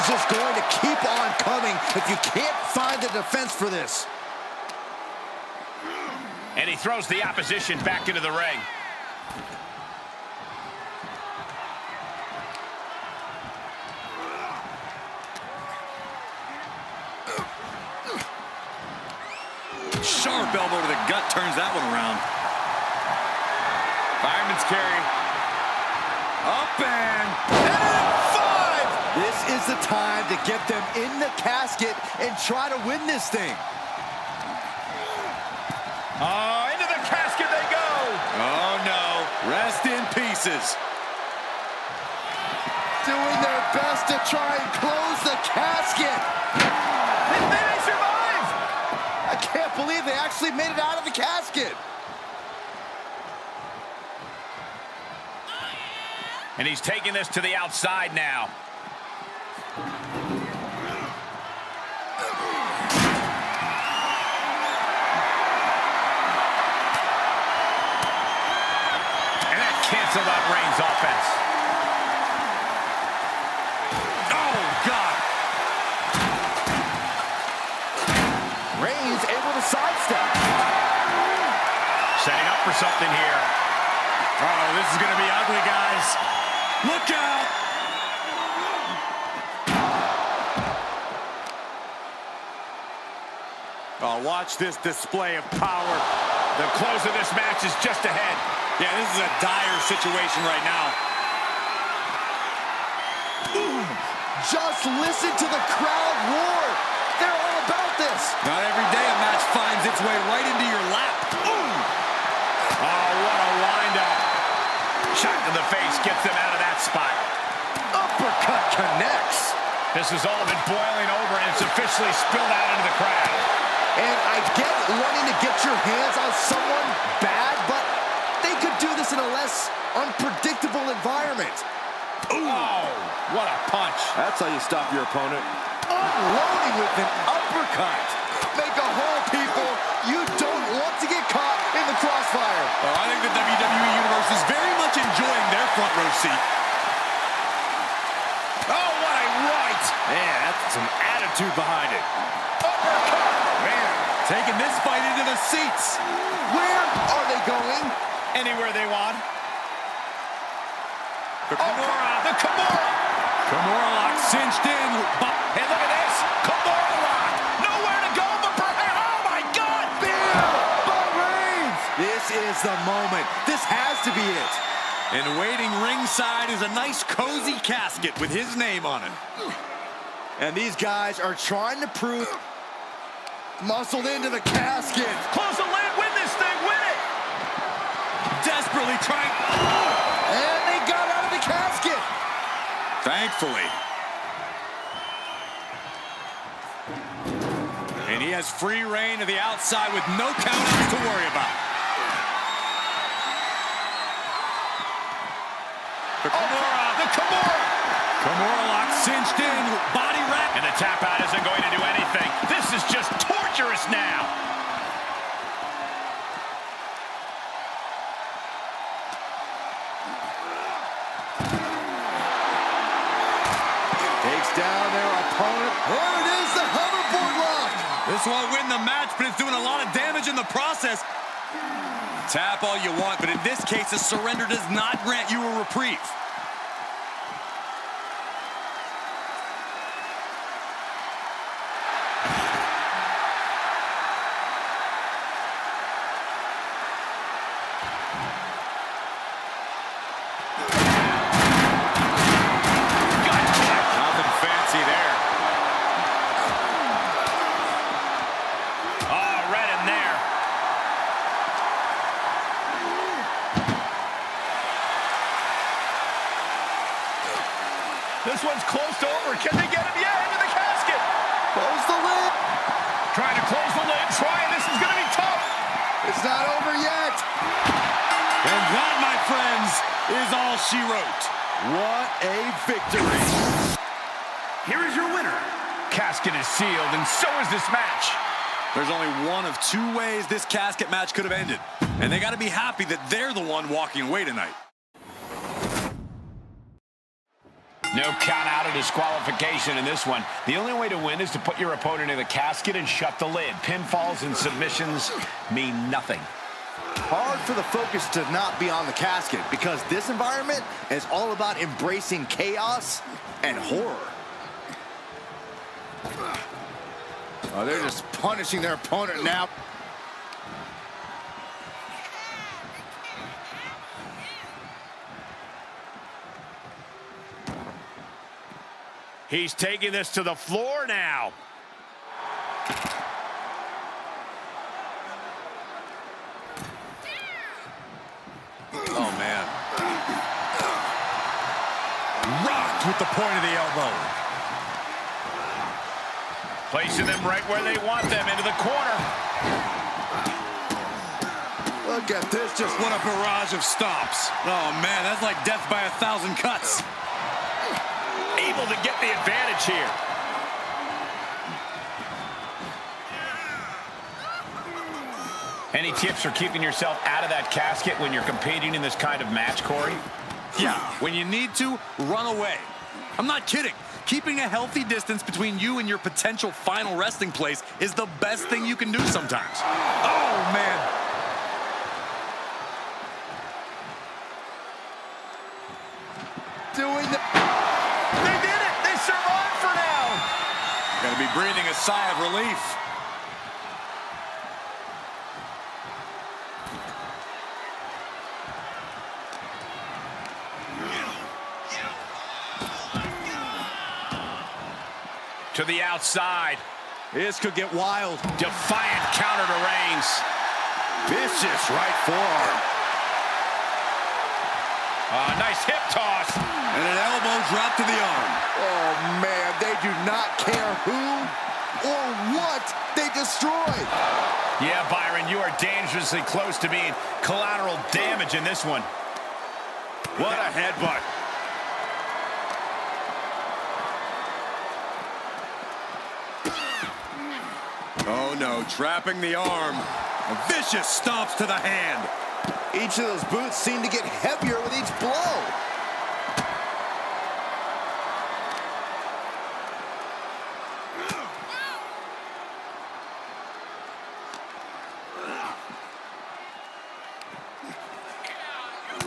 Just going to keep on coming if you can't find a defense for this.
And he throws the opposition back into the ring.
Sharp elbow to the gut turns that one around.
Fireman's carry.
Up and
This is the time to get them in the casket and try to win this thing.
Into the casket they go.
oh no, rest in pieces.
doing their best to try and close the casket.
They may survive!
I can't believe they actually made it out of the casket.
And he's taking this to the outside now. And that canceled out Reigns' offense.
Oh, God. Reigns able to sidestep.
Setting up for something here.
Oh, this is going to be ugly, guys. Look out! Oh, watch this display of power.
The close of this match is just ahead.
Yeah, this is a dire situation right now.
Ooh, just listen to the crowd roar. They're all about this.
Not every day a match finds its way right into your lap.
Ooh! Oh, what a wind-up. Shot to the face gets him out of that spot.
Uppercut connects.
This has all been boiling over, and it's officially spilled out into the crowd.
And I get wanting to get your hands on someone bad, but they could do this in a less unpredictable environment.
Ooh. Oh, what a punch.
That's how you stop your opponent. Unloading with an uppercut. Make a hole, people. You don't want to get caught in the crossfire.
Oh, I think the WWE Universe is very much enjoying their front row seat.
Oh, what a right.
Man, that's some attitude behind it.
Uppercut. Man.
Taking this fight into the seats.
Where are they going?
Anywhere they want.
The Kimura.
The Kimura.
Kimura lock cinched in.
Hey, look at this. Kimura lock. Nowhere to go but perhaps. Oh, my God.
By Reigns. This is the moment. This has to be it.
And waiting ringside is a nice cozy casket with his name on it.
And these guys are trying to prove muscled into the casket.
Close the lid. Win this thing. Win it.
Desperately trying.
And they got out of the casket.
Thankfully. And he has free reign to the outside with no countouts to worry about. The Kimura.
The Kimura.
Kimura lock cinched in. Body wrap.
And the tap out isn't going to do anything. This is just torturous now.
Takes down their opponent. There it is, the hoverboard lock.
This won't win the match, but it's doing a lot of damage in the process. Tap all you want, but in this case, a surrender does not grant you a reprieve. Nothing fancy there.
Oh, right in there. This one's close to over. Can they get him? Yeah, into the casket.
Close the lid.
Trying to close the lid. Trying. This is going to be tough.
It's not over yet.
And that, my friends, is all she wrote.
What a victory.
Here is your winner. Casket is sealed, and so is this match.
There's only one of two ways this casket match could have ended. And they got to be happy that they're the one walking away tonight.
No count out or disqualification in this one. The only way to win is to put your opponent in the casket and shut the lid. Pinfalls and submissions mean nothing.
Hard for the focus to not be on the casket because this environment is all about embracing chaos and horror. Oh, they're just punishing their opponent now.
He's taking this to the floor now.
Oh, man.
Rock
blocked with the point of the elbow.
Placing them right where they want them, into the corner.
Look at this, just
What a barrage of stops. Oh, man, that's like death by 1,000 cuts.
Able to get the advantage here. Any tips for keeping yourself out of that casket when you're competing in this kind of match, Corey?
Yeah, when you need to, run away. I'm not kidding. Keeping a healthy distance between you and your potential final resting place is the best thing you can do sometimes. Oh, man.
doing the...
They did it! They survived for now!
Gotta be breathing a sigh of relief.
To the outside.
This could get wild.
Defiant counter to Reigns.
Vicious right forearm.
Nice hip toss.
And an elbow drop to the arm.
Oh, man, they do not care who or what they destroy.
Yeah, Byron, you are dangerously close to being collateral damage in this one.
What a headbutt. Oh, no, trapping the arm. Vicious stomps to the hand.
Each of those boots seem to get heavier with each blow.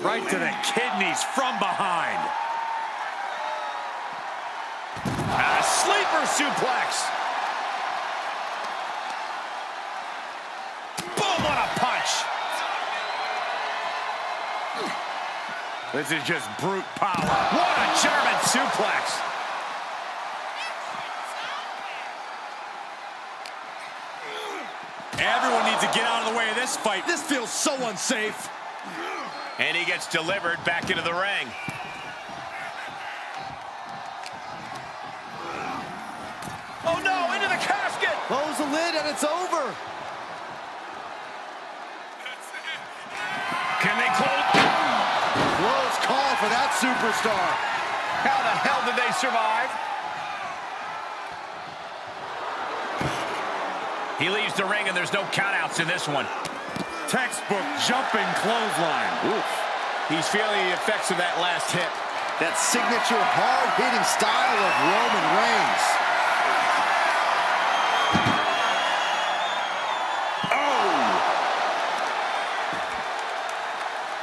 Right to the kidneys from behind.
A sleeper suplex. Boom, what a punch.
This is just brute power.
What a German suplex.
Everyone needs to get out of the way of this fight.
This feels so unsafe.
And he gets delivered back into the ring. Oh no, into the casket!
Close the lid and it's over.
Can they close?
Close call for that superstar.
How the hell did they survive? He leaves the ring and there's no countouts in this one.
Textbook jumping clothesline.
Oof. He's feeling the effects of that last hit.
That signature hard-hitting style of Roman Reigns.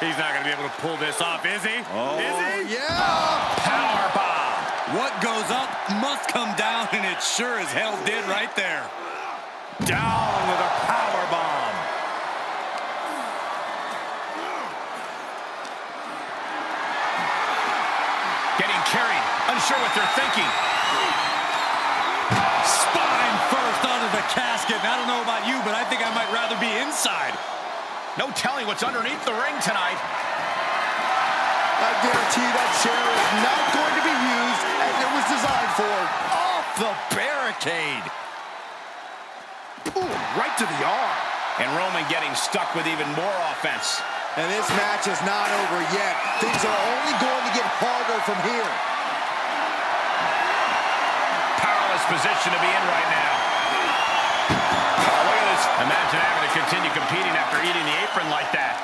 He's not going to be able to pull this off, is he?
Oh,
is he?
yeah.
Power bomb.
What goes up must come down, and it sure as hell did right there. Down with a power bomb.
Getting carried, unsure what they're thinking.
Spine first onto the casket. And I don't know about you, but I think I might rather be inside.
No telling what's underneath the ring tonight.
I guarantee that chair is not going to be used as it was designed for.
Off the barricade.
Ooh, right to the arm.
And Roman getting stuck with even more offense.
And this match is not over yet. Things are only going to get harder from here.
Powerless position to be in right now. Oh, look at this. Imagine having to continue competing after eating the apron like that.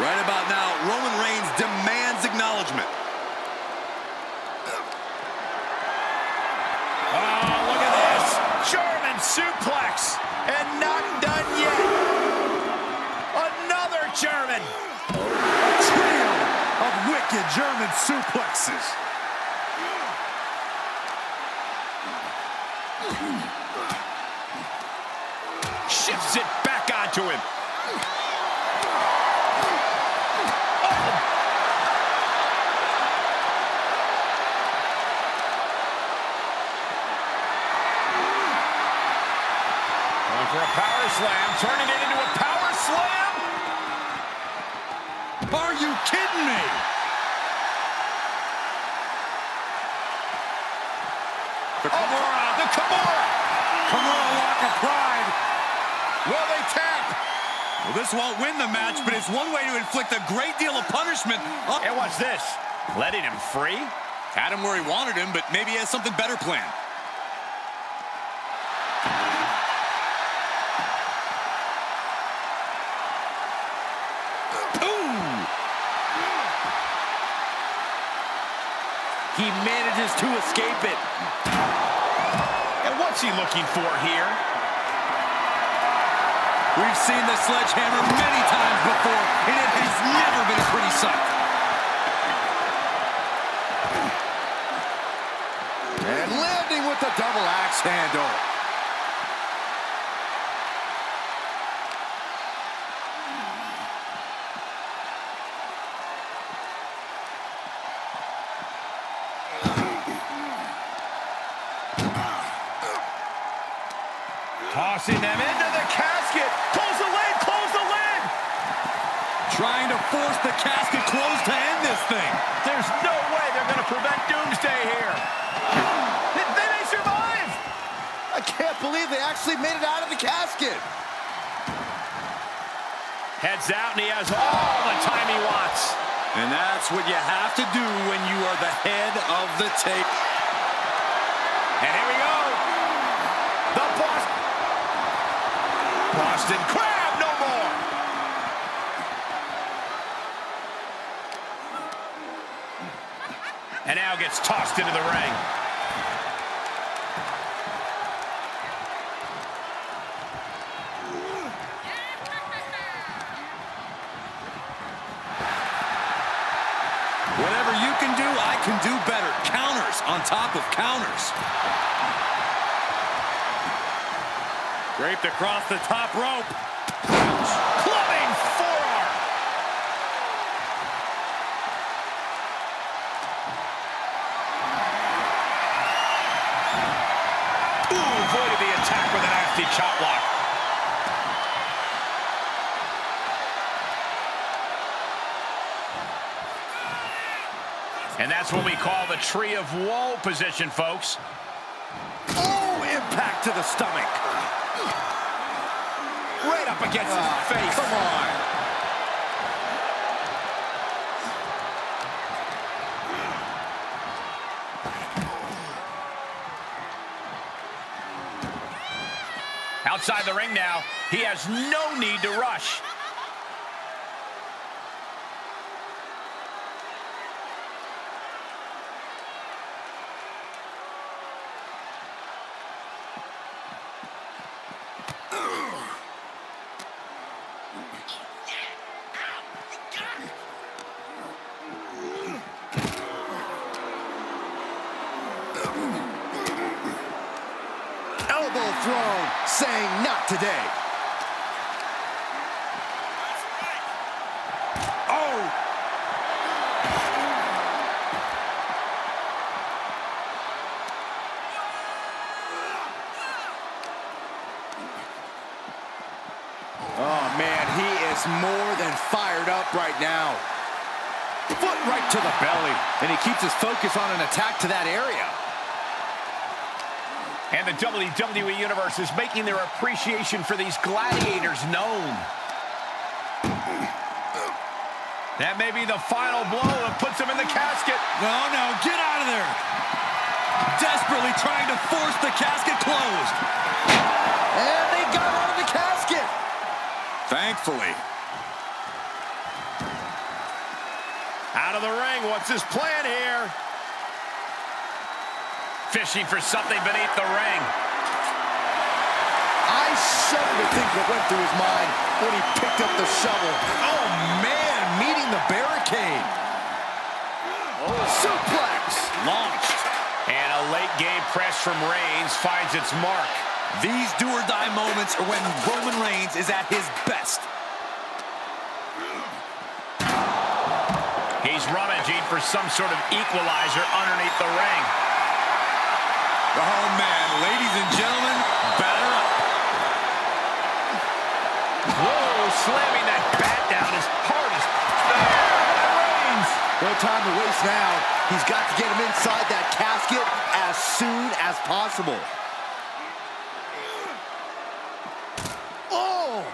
Right about now, Roman Reigns demands acknowledgement.
Oh, look at this. German suplex. And not done yet. Another German.
A trio of wicked German suplexes.
Shifts it back onto him. Going for a power slam, turning it into a power slam.
me. The Kimura.
The Kimura.
Kimura lock applied.
Will they tap?
Well, this won't win the match, but it's one way to inflict a great deal of punishment.
And what's this? Letting him free?
Had him where he wanted him, but maybe he has something better planned.
He manages to escape it.
And what's he looking for here?
We've seen the sledgehammer many times before, and it has never been a pretty sight.
And landing with the double axe handle.
Tossing them into the casket. Close the lid, close the lid.
Trying to force the casket closed to end this thing.
There's no way they're going to prevent doomsday here. They may survive.
I can't believe they actually made it out of the casket.
Heads out, and he has all the time he wants.
And that's what you have to do when you are the head of the tape.
And here we go. The Boston Crab, no more. And now gets tossed into the ring.
Whatever you can do, I can do better. Counters on top of counters. Draped across the top rope.
Clubbing forearm. Ooh, avoided the attack with a nasty chop block. And that's what we call the tree of woe position, folks.
Oh, impact to the stomach.
Right up against his face.
Come on.
Outside the ring now, he has no need to rush.
Elbow thrown, saying not today. Oh! Oh, man, he is more than fired up right now. Foot right to the belly, and he keeps his focus on an attack to that area.
And the WWE Universe is making their appreciation for these gladiators known. That may be the final blow that puts him in the casket.
No, no, get out of there. Desperately trying to force the casket closed.
And they got out of the casket.
Thankfully.
Out of the ring, what's his plan here? Fishing for something beneath the ring.
I shudder to think what went through his mind when he picked up the shovel. Oh, man, meeting the barricade. Oh. Suplex.
Launched.
And a late game press from Reigns finds its mark.
These do-or-die moments are when Roman Reigns is at his best.
He's rummaging for some sort of equalizer underneath the ring.
Oh, man, ladies and gentlemen, batter up.
Whoa, slamming that bat down as hard as... Reigns
No time to waste now. He's got to get him inside that casket as soon as possible. Oh!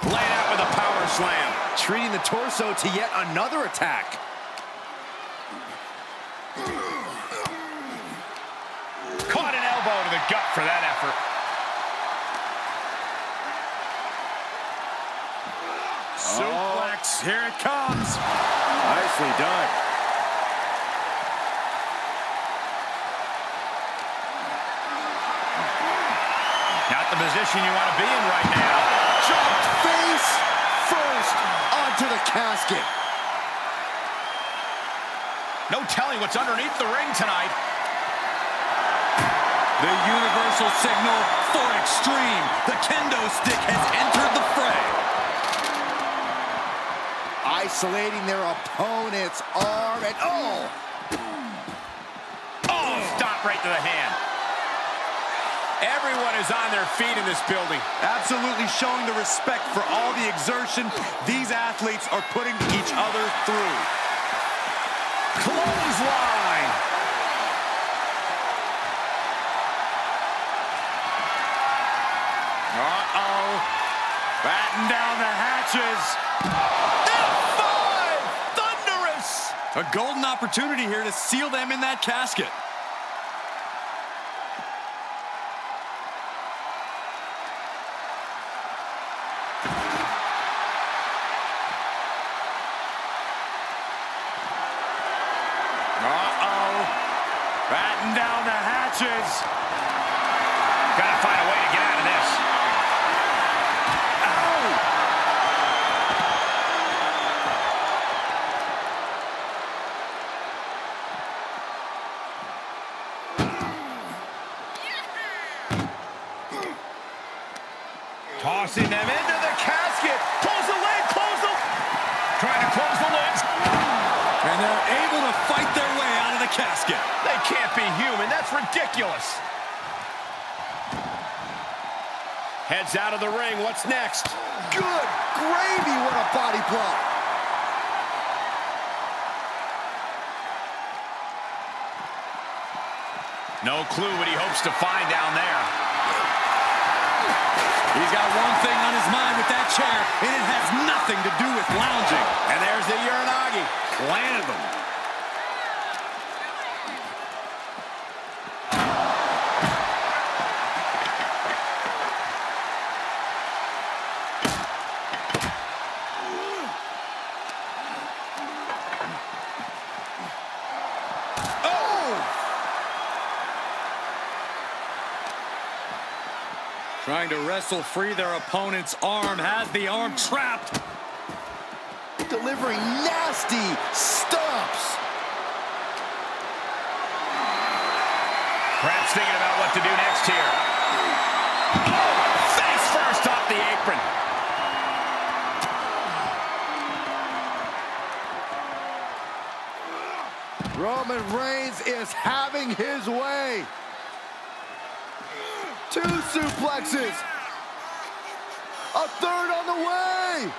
Laid out with a power slam.
Treating the torso to yet another attack.
Caught an elbow to the gut for that effort.
Suplex, here it comes.
Nicely done.
Not the position you want to be in right now.
Jumped face first onto the casket.
No telling what's underneath the ring tonight.
The universal signal for extreme. The kendo stick has entered the fray.
Isolating their opponent's arm and oh!
Oh, stop right to the hand. Everyone is on their feet in this building.
Absolutely showing the respect for all the exertion these athletes are putting each other through.
Clothesline.
Uh-oh. Batten down the hatches.
F5! Thunderous!
A golden opportunity here to seal them in that casket. Uh-oh. Batten down the hatches.
Gotta find a way to get out of this. Tossing them into the casket. Close the lid, close the... Trying to close the lids.
And they're able to fight their way out of the casket.
They can't be human. That's ridiculous. Heads out of the ring. What's next?
Good gravy, what a body blow.
No clue what he hopes to find down there.
He's got one thing on his mind with that chair, and it has nothing to do with lounging.
And there's the Uranagi.
Landed them. Trying to wrestle free their opponent's arm, has the arm trapped.
Delivering nasty stomps.
Perhaps thinking about what to do next here. Oh, face first off the apron.
Roman Reigns is having his way. 2 suplexes. A third on the way.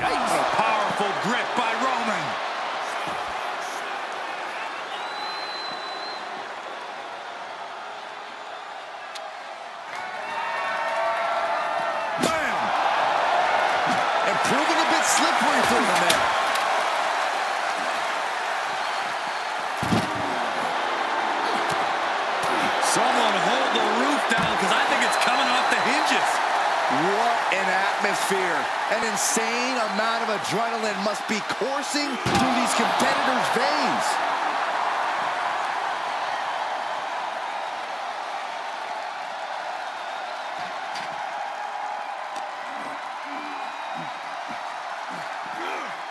What a powerful grip by Roman. Bam!
And proving a bit slippery for the man.
Someone hold the roof down, because I think it's coming off the hinges.
What an atmosphere. An insane amount of adrenaline must be coursing through these competitors' veins.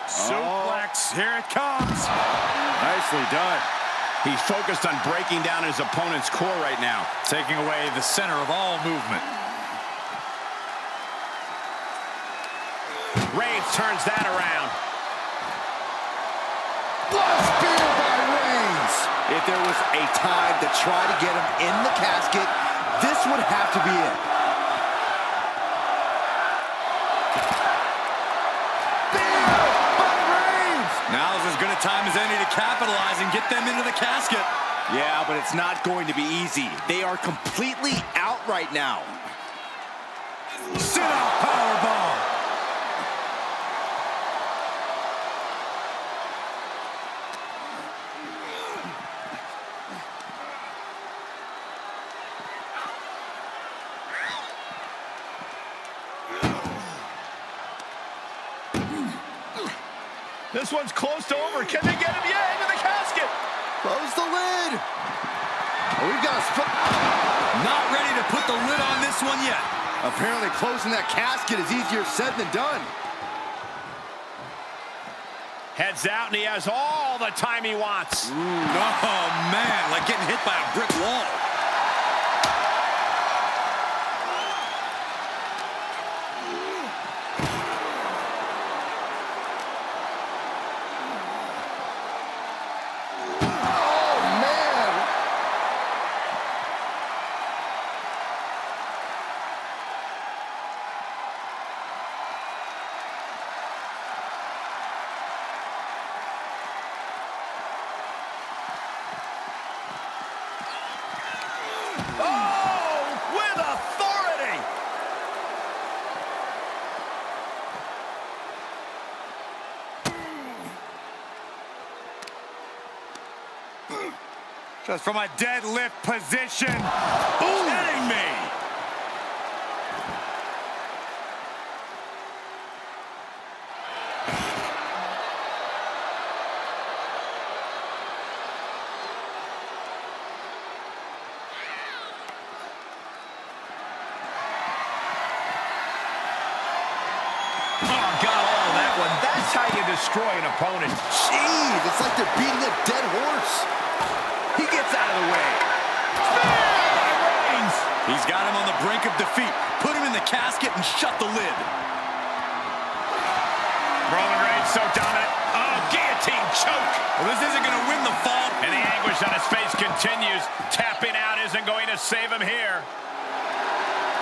Suplex, here it comes.
Nicely done.
He's focused on breaking down his opponent's core right now.
Taking away the center of all movement.
Reigns turns that around.
What a spear by Reigns! If there was a time to try to get him in the casket, this would have to be it. Spear by Reigns!
Now's as good a time as any to capitalize and get them into the casket.
Yeah, but it's not going to be easy. They are completely out right now.
Sit-out powerbomb.
This one's close to over. Can they get him? Yeah, into the casket.
Close the lid. Oh, we've got a
Not ready to put the lid on this one yet.
Apparently closing that casket is easier said than done.
Heads out, and he has all the time he wants.
Oh, man, like getting hit by a brick wall.
Oh, with authority.
Just from a deadlift position. Kidding me.
That's how you destroy an opponent.
Jeez, it's like they're beating a dead horse. He gets out of the way.
Reigns.
He's got him on the brink of defeat. Put him in the casket and shut the lid.
Roman Reigns so dominant. Oh, guillotine choke.
Well, this isn't going to win the fall.
And the anguish on his face continues. Tapping out isn't going to save him here.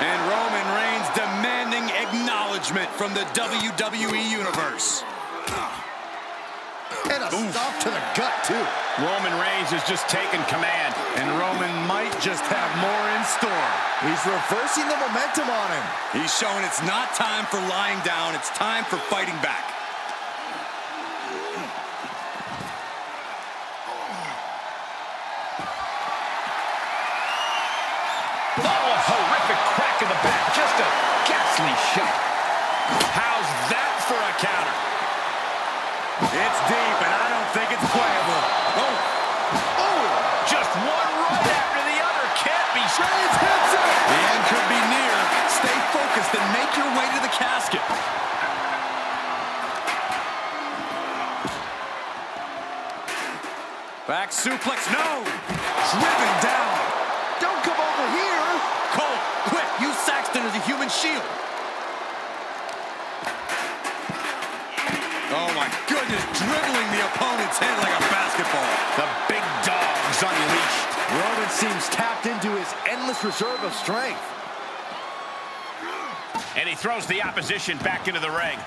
And Roman Reigns demanding acknowledgement from the WWE Universe.
And a stop to the gut, too.
Roman Reigns has just taken command.
And Roman might just have more in store.
He's reversing the momentum on him.
He's showing it's not time for lying down. It's time for fighting back.
Oh, a horrific crack in the back. Just a ghastly shot. How's that for a counter?
It's deep, and I don't think it's playable.
Oh, just one right after the other. Can't be.
Reigns hits it.
The end could be near. Stay focused and make your way to the casket. Back suplex, no! Driven down.
Don't come over here.
Cole, quick, use Saxton as a human shield. Oh my goodness, dribbling the opponent's head like a basketball.
The big dog's unleashed.
Roman seems tapped into his endless reserve of strength.
And he throws the opposition back into the ring.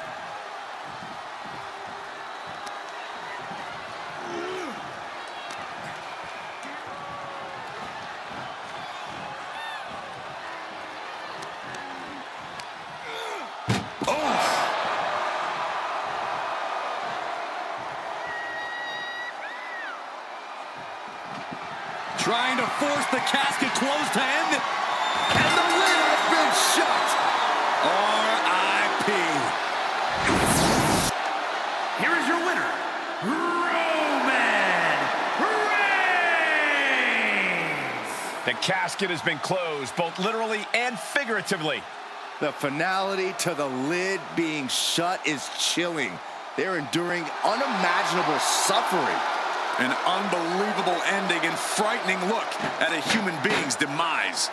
Trying to force the casket closed to end it.
And the lid has been shut.
R.I.P.
Here is your winner, Roman Reigns. The casket has been closed, both literally and figuratively.
The finality to the lid being shut is chilling. They're enduring unimaginable suffering.
An unbelievable ending and frightening look at a human being's demise.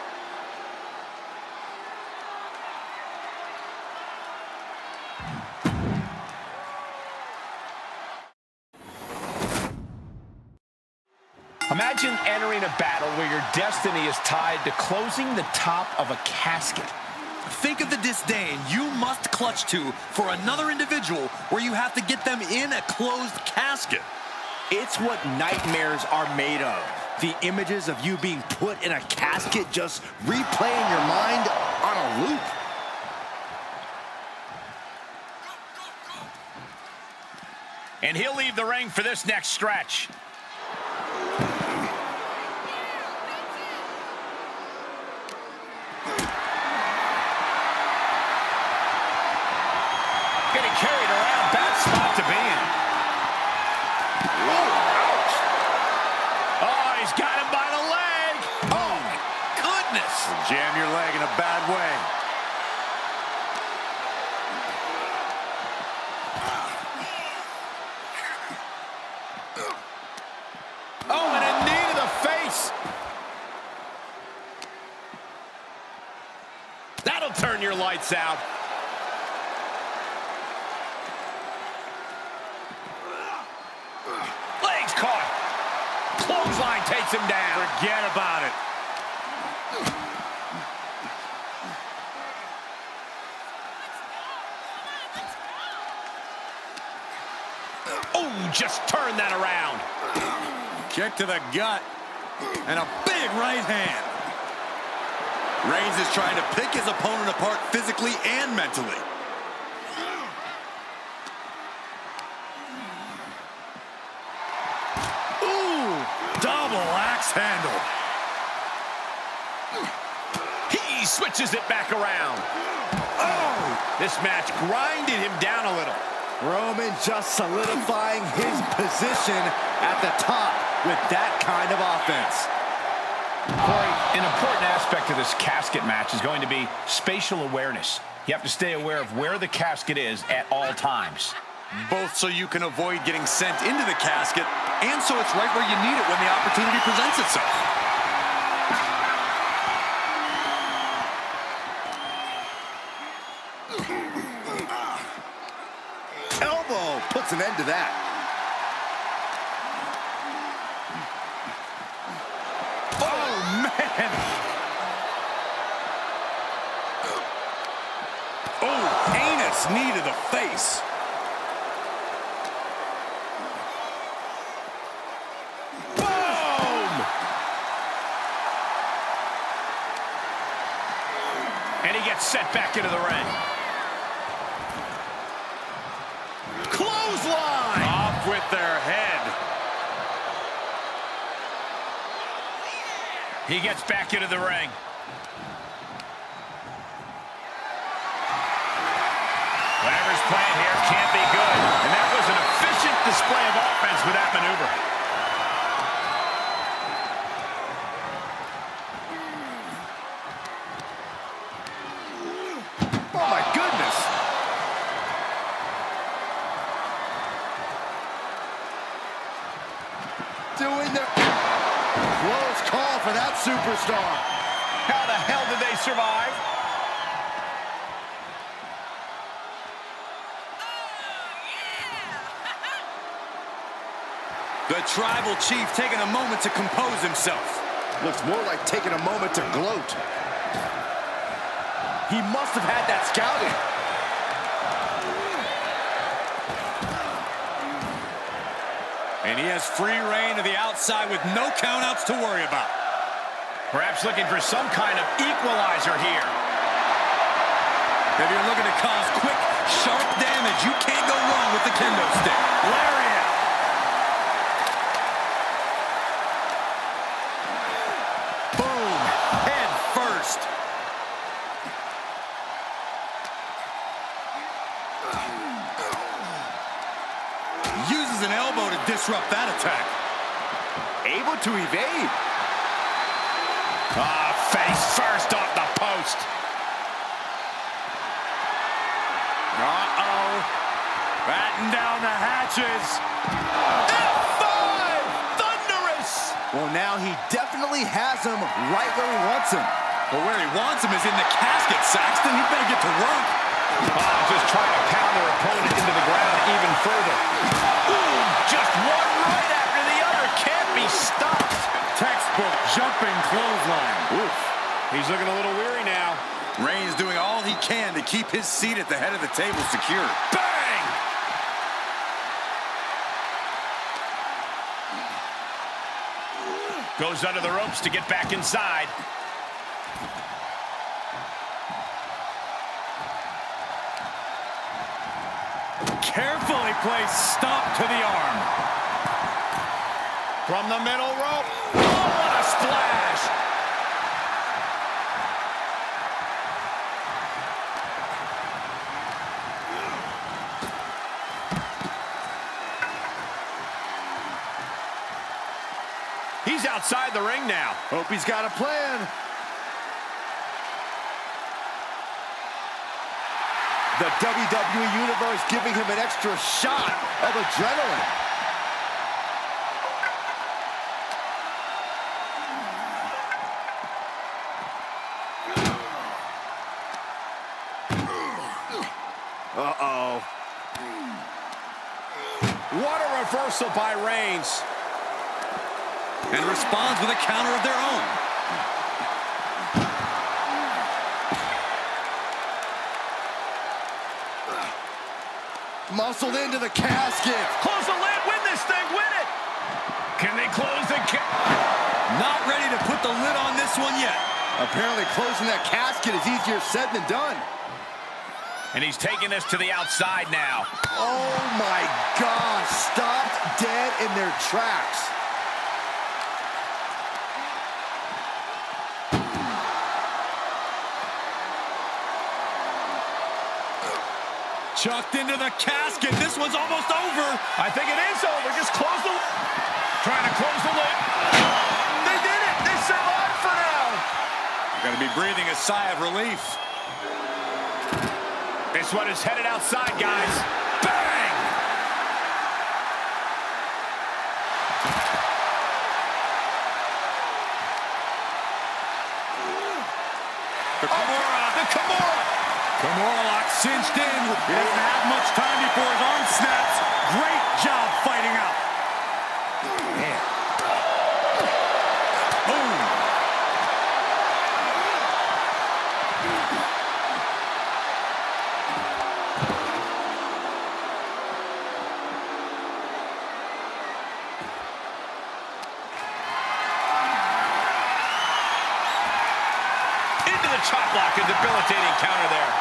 Imagine entering a battle where your destiny is tied to closing the top of a casket.
Think of the disdain you must clutch to for another individual where you have to get them in a closed casket.
It's what nightmares are made of. The images of you being put in a casket just replay in your mind on a loop.
And he'll leave the ring for this next stretch. Getting carried around, bad spot to be in. Whoa, ouch. Oh, he's got him by the leg. Oh, my goodness.
Jam your leg in a bad way.
Oh, and a knee to the face. That'll turn your lights out. Legs caught. Clothesline takes him down.
Forget about it.
Oh, just turn that around.
Kick to the gut. And a big right hand.
Reigns is trying to pick his opponent apart physically and mentally.
Ooh, double axe handle.
He switches it back around. Oh, this match grinded him down a little.
Roman just solidifying his position at the top with that kind of offense.
Corey, an important aspect of this casket match is going to be spatial awareness. You have to stay aware of where the casket is at all times.
Both so you can avoid getting sent into the casket, and so it's right where you need it when the opportunity presents itself.
Elbow puts an end to that.
Oh, man. Oh, heinous knee to the face.
Boom! And he gets set back into the ring. Clothesline!
Off with their head.
He gets back into the ring. Whatever's playing here can't be good. And that was an efficient display of offense with that maneuver.
Oh, my goodness. Doing the close call for that superstar.
How the hell did they survive?
The tribal chief taking a moment to compose himself.
Looks more like taking a moment to gloat. He must have had that scouting.
And he has free reign to the outside with no countouts to worry about.
Perhaps looking for some kind of equalizer here.
If you're looking to cause quick, sharp damage, you can't go wrong with the kendo stick.
Lariat.
Boom, head first. Uses an elbow to disrupt that attack.
Able to evade.
Ah, face first off the post.
Uh-oh. Batten down the hatches.
F5! Thunderous!
Well, now he definitely has him right where he wants him.
But where he wants him is in the casket, Saxton. He better get to work.
Just trying to pound their opponent into the ground even further. Ooh, just one right after the other. Can't be stopped.
jumping clothesline.
Oof. He's looking a little weary now.
Reigns doing all he can to keep his seat at the head of the table secure.
Bang! Goes under the ropes to get back inside.
Carefully placed stomp to the arm.
From the middle rope. Oh, what a splash! He's outside the ring now.
Hope he's got a plan. The WWE Universe giving him an extra shot of adrenaline.
Uh-oh. What a reversal by Reigns.
And responds with a counter of their own.
Muscled into the casket.
Close the lid, win this thing, win it! Can they close the
Not ready to put the lid on this one yet.
Apparently closing that casket is easier said than done.
And he's taking this to the outside now.
Oh my gosh, stopped dead in their tracks.
Chucked into the casket. This one's almost over.
I think it is over. Just close the... Trying to close the lid. They did it. They survived for now.
Going to be breathing a sigh of relief.
This one is headed outside, guys. Bang!
The Kimura. Kimura lock cinched in. He doesn't have much time before his arm snaps. Great job fighting out.
Man.
Boom.
Into the chop block, a debilitating counter there.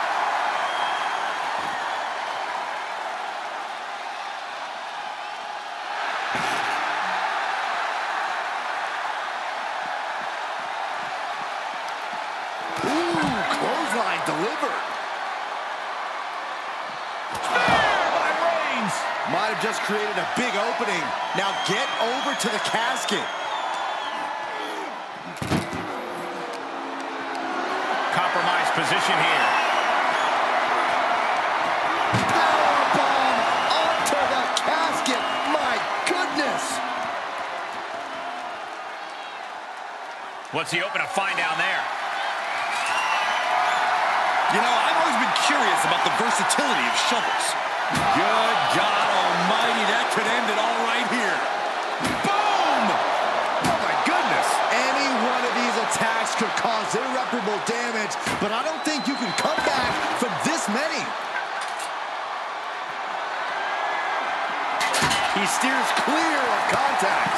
Clothesline delivered.
By Reigns.
Might have just created a big opening. Now get over to the casket.
Compromised position here.
Powerbomb onto the casket. My goodness.
What's he hoping to find down there?
You know, I've always been curious about the versatility of shovels. Good God almighty, that could end it all right here. Boom!
Oh my goodness. Any one of these attacks could cause irreparable damage, but I don't think you can come back from this many. He steers clear of contact.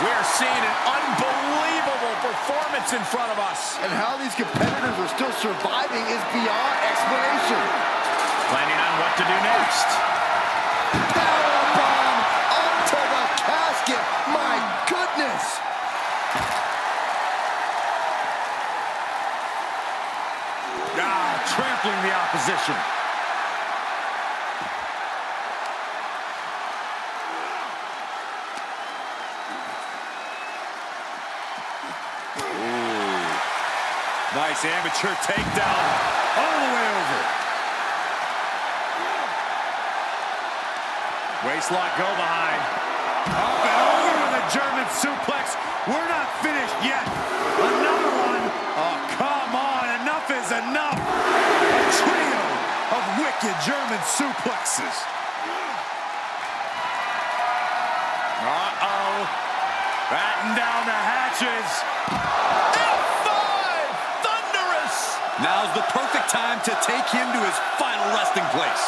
We're seeing an unbelievable performance in front of us.
And how these competitors are still surviving is beyond explanation.
Planning on what to do next.
Powerbomb onto the casket. My goodness.
Trampling the opposition. Nice amateur takedown all the way over. Waistlock go behind. Up and over with a German suplex. We're not finished yet. Another one. Oh, come on. Enough is enough. A trio of wicked German suplexes. Uh-oh. Batten down the hatches.
F5! Thunderous!
Now's the perfect time to take him to his final resting place.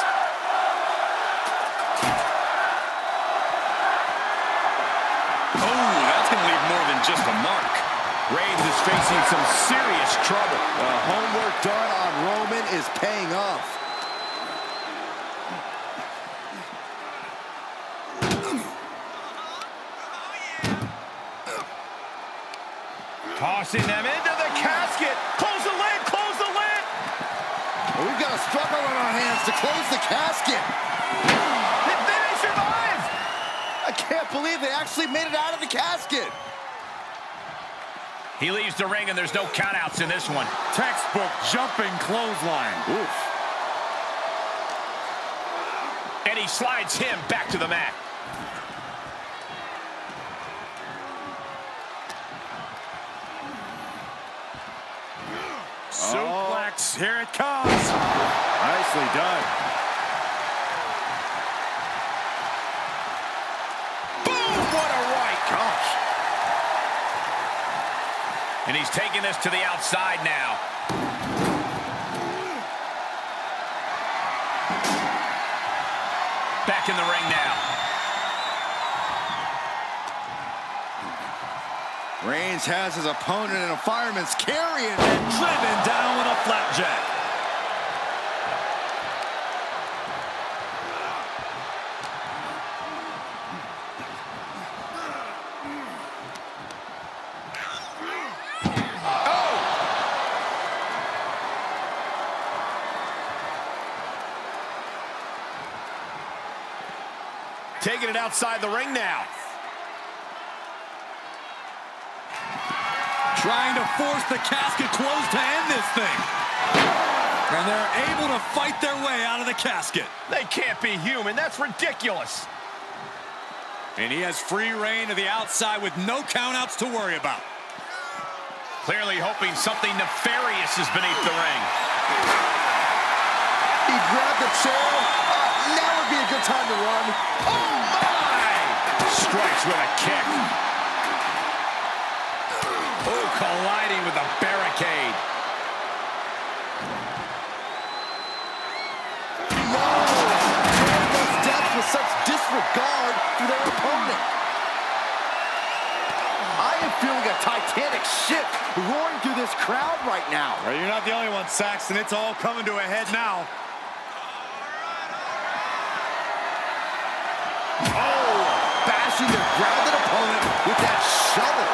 Oh, that's going to leave more than just a mark.
Reigns is facing some serious trouble.
The homework done on Roman is paying off.
Tossing them into the casket. Close the lid, close the lid.
We've got a struggle on our hands to close the casket.
Did they survive?
I can't believe they actually made it out of the casket.
He leaves the ring, and there's no countouts in this one.
Textbook jumping clothesline.
Oof.
And he slides him back to the mat.
Suplex, here it comes. Nicely done.
Boom! What a right. Gosh. And he's taking this to the outside now. Back in the ring now.
Reigns has his opponent in a fireman's carry and
Driven down with a flapjack.
Taking it outside the ring now.
Trying to force the casket closed to end this thing. And they're able to fight their way out of the casket.
They can't be human. That's ridiculous.
And he has free reign to the outside with no countouts to worry about.
Clearly hoping something nefarious is beneath the ring.
he grabbed the chair. Now would be a good time to run.
Oh, my! Strikes with a kick. Oh, colliding with a barricade.
Death with such disregard for their opponent. I am feeling a titanic ship roaring through this crowd right now.
Well, you're not the only one, Saxton. It's all coming to a head now.
Oh, bashing their grounded opponent with that shovel.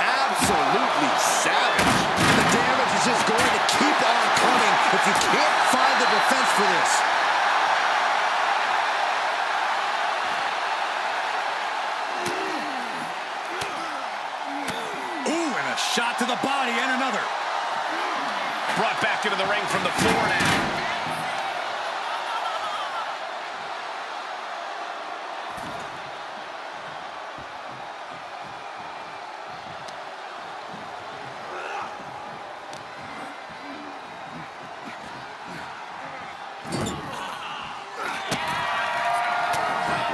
Absolutely savage. The damage is just going to keep on coming if you can't find the defense for this.
Shot to the body and another.
Brought back into the ring from the floor now.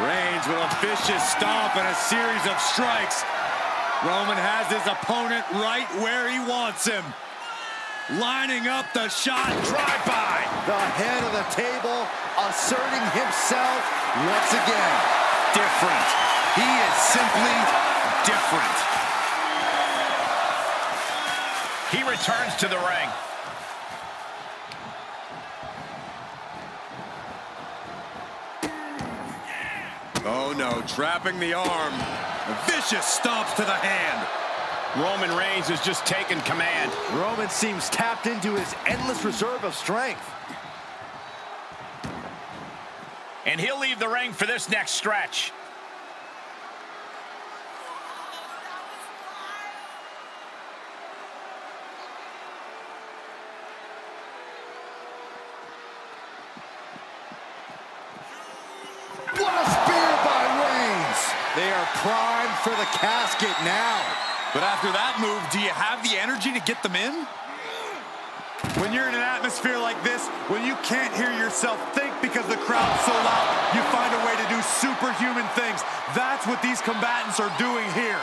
Reigns with a vicious stomp and a series of strikes. Roman has his opponent right where he wants him. Lining up the shot, drive-by.
The head of the table asserting himself once again.
Different. He is simply different.
He returns to the ring.
Oh no, trapping the arm. Vicious stomps to the hand.
Roman Reigns has just taken command.
Roman seems tapped into his endless reserve of strength.
And he'll leave the ring for this next stretch.
What a spear by Reigns! They are primed for the casket now.
But after that move, do you have the energy to get them in?
When you're in an atmosphere like this, when you can't hear yourself think because the crowd's so loud, you find a way to do superhuman things. That's what these combatants are doing here.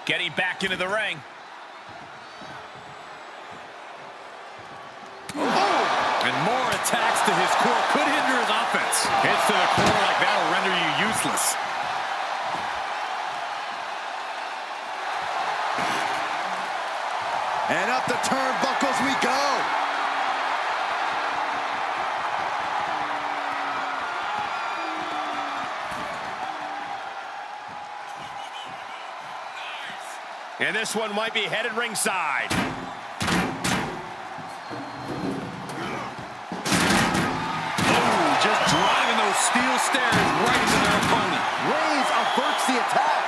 Getting back into the ring.
And more attacks to his core could hinder his offense. Hits to the core like that will render you useless.
And up the turnbuckles we go.
And this one might be headed ringside.
Just driving those steel stairs right into their opponent.
Reigns averts the attack.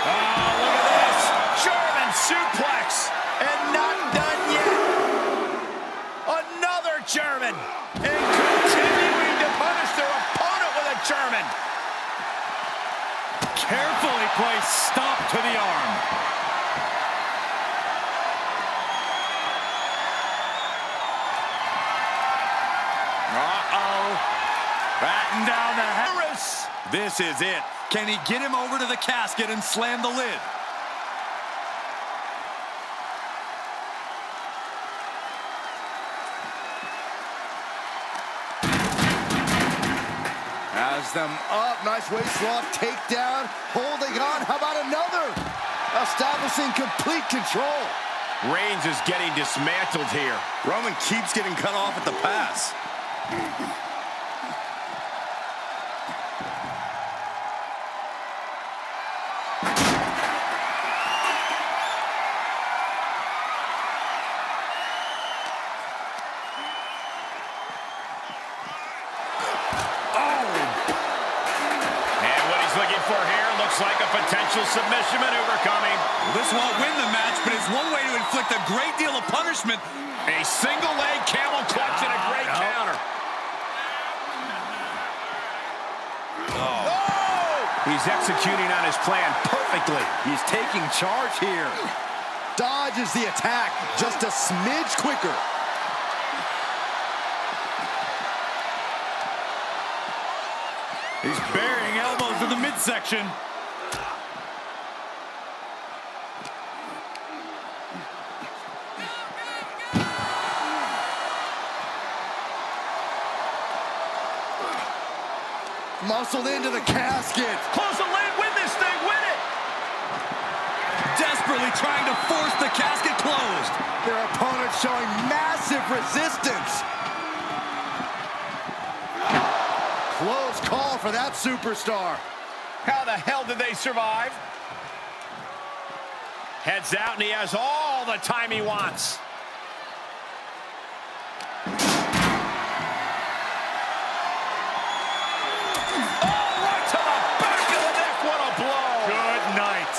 Oh, look at this. German suplex. And not done yet. Another German. And continuing to punish their opponent with a German.
Carefully placed stomp to the arm. Batten down the Harris. This is it. Can he get him over to the casket and slam the lid?
Has them up. Nice waist lock. Takedown. Holding on. How about another? Establishing complete control.
Reigns is getting dismantled here.
Roman keeps getting cut off at the pass.
Looking for here, looks like a potential submission maneuver coming.
This won't win the match, but it's one way to inflict a great deal of punishment.
A single leg camel clutch and a great counter. Oh! He's executing on his plan perfectly.
He's taking charge here. Dodges the attack just a smidge quicker.
He's burying elbows in the midsection.
Muscled into the casket.
Close the lid, win this thing, win it!
Desperately trying to force the casket closed.
Their opponent showing massive resistance. Close call for that superstar.
How the hell did they survive? Heads out and he has all the time he wants. Oh, right to the back of the neck, what a blow.
Good night.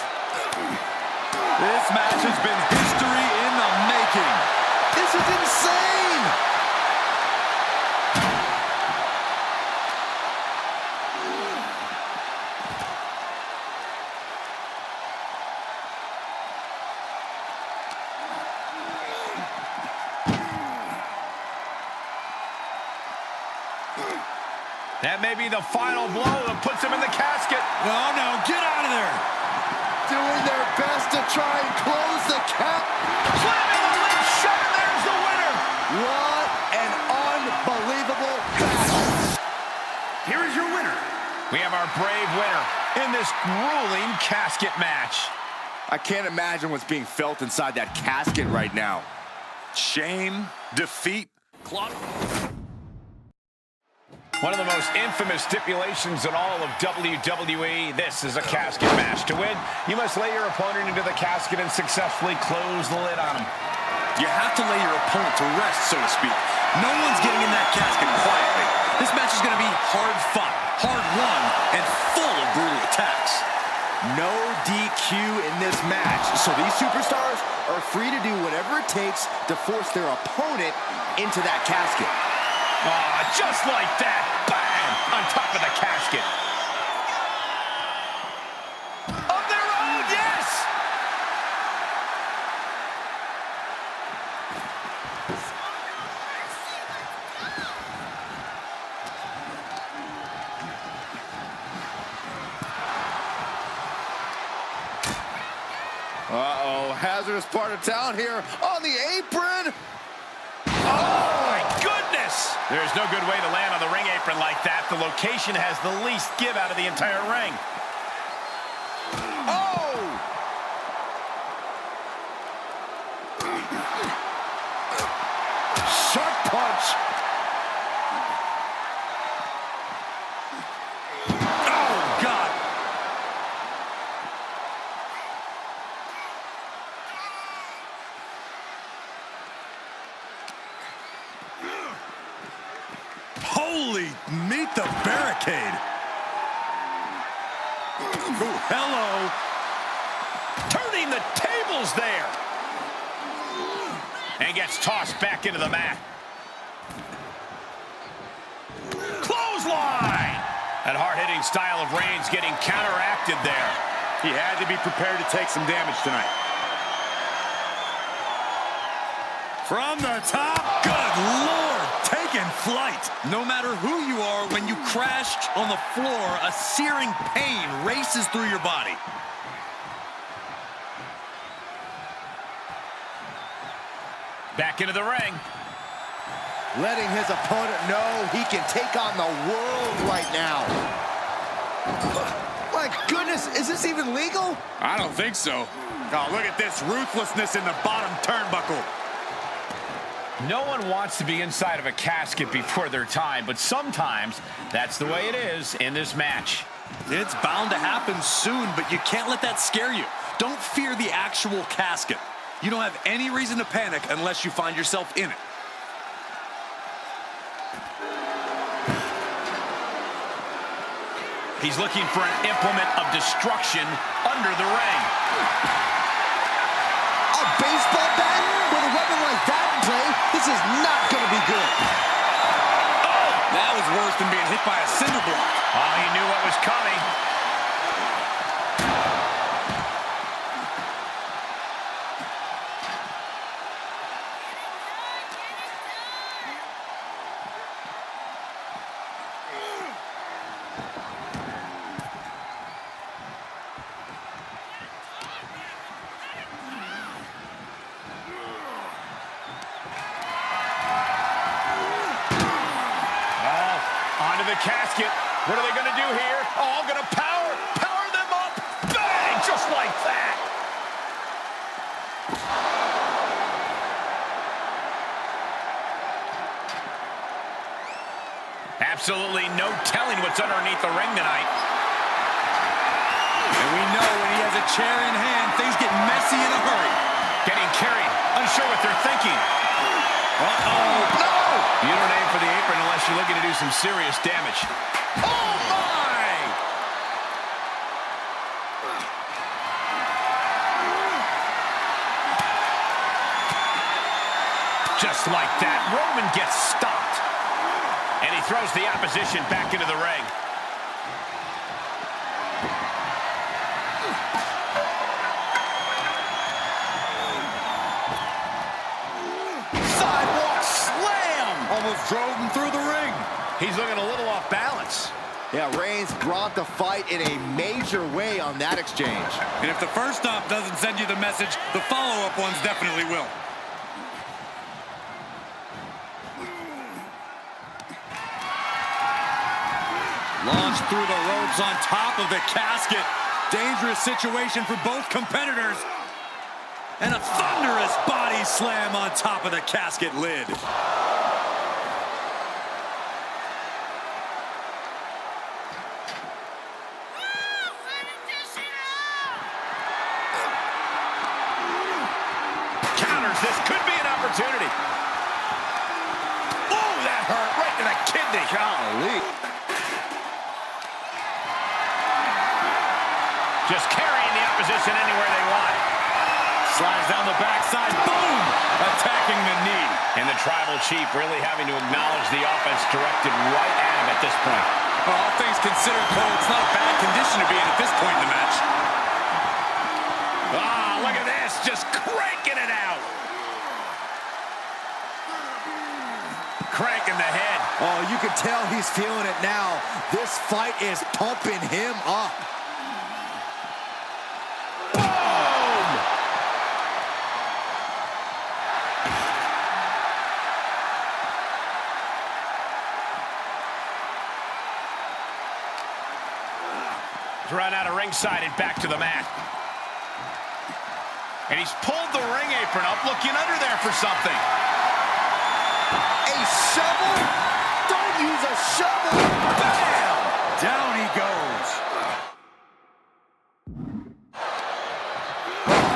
This match has been history in the making.
This is insane.
That may be the final blow that puts him in the casket.
Oh, no, get out of there.
Doing their best to try and close the cap.
Slamming the lid shut, and there's the winner.
What an unbelievable match.
Here is your winner. We have our brave winner in this grueling casket match.
I can't imagine what's being felt inside that casket right now.
Shame, defeat,
One of the most infamous stipulations in all of WWE. This is a casket match. To win, you must lay your opponent into the casket and successfully close the lid on him.
You have to lay your opponent to rest, so to speak. No one's getting in that casket quietly. This match is going to be hard fought, hard won, and full of brutal attacks.
No DQ in this match, so these superstars are free to do whatever it takes to force their opponent into that casket.
Just like that. Bam! On top of the casket. Of their own, yes!
Uh-oh, hazardous part of town here on the apron.
Oh, my goodness! There's no good way to land on the ring apron like that. The location has the least give out of the entire ring.
Oh! Sharp punch.
Oh, God. Holy, meet the barricade. Ooh, hello.
Turning the tables there. And gets tossed back into the mat. Clothesline! That hard-hitting style of Reigns getting counteracted there.
He had to be prepared to take some damage tonight. From the top, good Lord, taking flight. No matter who you are, when you crash on the floor, a searing pain races through your body.
Back into the ring.
Letting his opponent know he can take on the world right now. My goodness, is this even legal?
I don't think so. Oh, look at this ruthlessness in the bottom turnbuckle.
No one wants to be inside of a casket before their time, but sometimes that's the way it is in this match.
It's bound to happen soon, but you can't let that scare you. Don't fear the actual casket. You don't have any reason to panic unless you find yourself in it.
He's looking for an implement of destruction under the ring.
A baseball bat with a weapon like that in play? This is not going to be good.
Oh, that was worse than being hit by a cinder block.
Oh, he knew what was coming. The casket. What are they going to do here? Oh, going to power them up. Bang! Just like that. Absolutely no telling what's underneath the ring tonight.
And we know when he has a chair in hand, things get messy in a hurry.
Getting carried. Unsure what they're thinking.
Uh-oh. No!
You don't aim for the apron unless you're looking to do some serious damage.
Oh, my!
Just like that, Roman gets stopped. And he throws the opposition back into the ring.
Sidewalk slam! Almost drove him through the ring.
He's looking a little off balance.
Yeah, Reigns brought the fight in a major way on that exchange.
And if the first stop doesn't send you the message, the follow-up ones definitely will.
Launched through the ropes on top of the casket. Dangerous situation for both competitors. And a thunderous body slam on top of the casket lid.
Counters. This could be an opportunity. Oh, that hurt right to the kidney.
Golly.
Just carrying the opposition anywhere they want.
Slides down the backside, boom! Attacking the knee.
And the Tribal Chief really having to acknowledge the offense directed right at him at this point.
Well, all things considered, Cole, it's not a bad condition to be in at this point in the match.
Ah, look at this, just cranking it out. Cranking the head.
Oh, you can tell he's feeling it now. This fight is pumping him up.
Boom! Run out of ringside and back to the mat. And he's pulled the ring apron up, looking under there for something.
A shovel? Don't use a shovel! Bam!
Down he goes.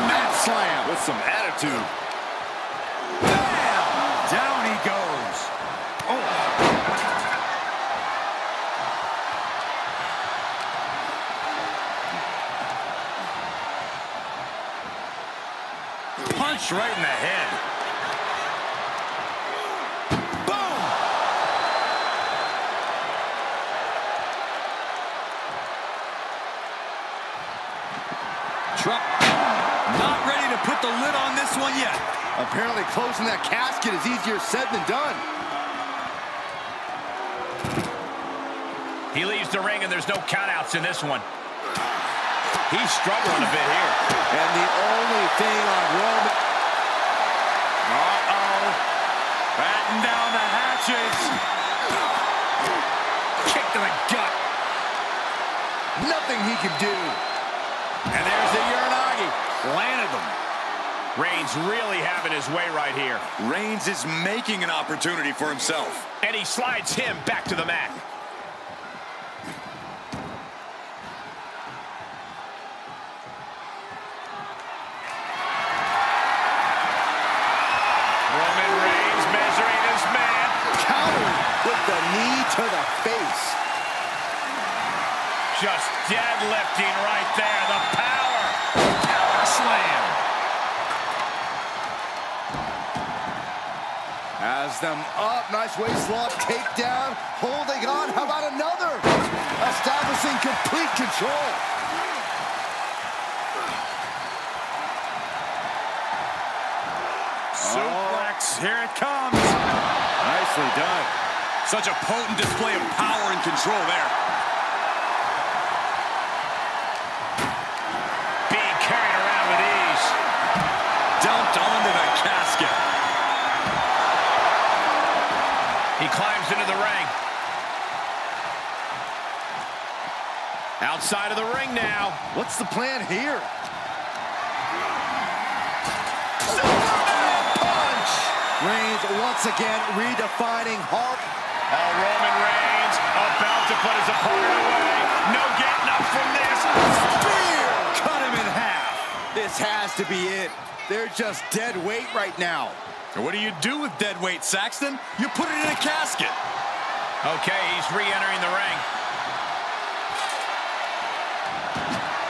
Mat slam with some attitude. Bam!
Down he goes. Oh.
Punch right in the head.
Boom!
Trump not ready to put the lid on this one yet.
Apparently closing that casket is easier said than done.
He leaves the ring, and there's no countouts in this one. He's struggling a bit here.
And the only thing on Roman...
Uh-oh. Batten down the hatches.
Kick to the gut.
Nothing he can do.
And there's the Uranagi. Landed them. Reigns really having his way right here.
Reigns is making an opportunity for himself.
And he slides him back to the mat. Roman Reigns measuring his man.
Countered with the knee to the face.
Just deadlifting right there. The power. Power slam.
Has them up. Nice waist lock. Takedown. Holding on. How about another? Establishing complete control.
Suplex. Here it comes. Nicely done.
Such a potent display of power and control there.
Being carried around with ease.
Dumped onto the casket.
He climbs into the ring. Outside of the ring now.
What's the plan here? Punch! Reigns once again redefining Hulk.
Oh, Roman Reigns about to put his opponent away. No getting up from this.
Spear!
Cut him in half.
This has to be it. They're just dead weight right now.
And what do you do with dead weight, Saxton? You put it in a casket.
Okay, he's re-entering the ring.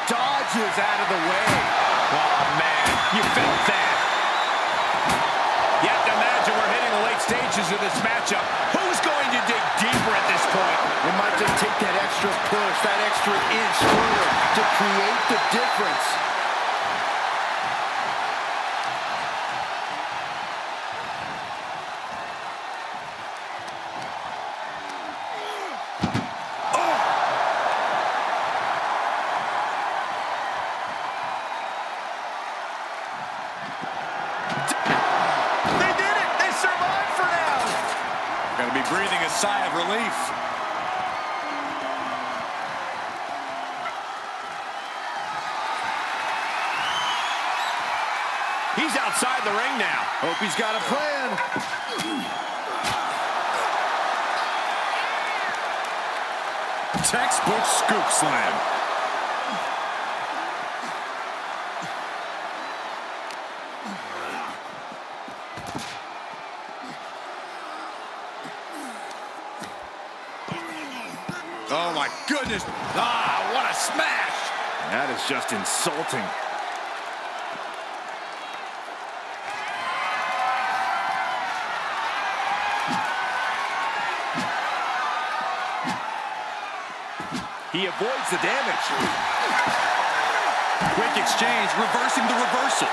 Dodges out of the way.
Oh, man, you felt that. You have to imagine we're hitting the late stages of this matchup. Who's going to dig deeper at this point?
It might just take that extra push, that extra inch further to create the difference.
They did it! They survived for now!
Gonna be breathing a sigh of relief.
He's outside the ring now.
Hope he's got a plan.
Textbook scoop slam. Oh my goodness.
Ah, what a smash!
That is just insulting. He avoids the damage.
Quick exchange, reversing the reversal.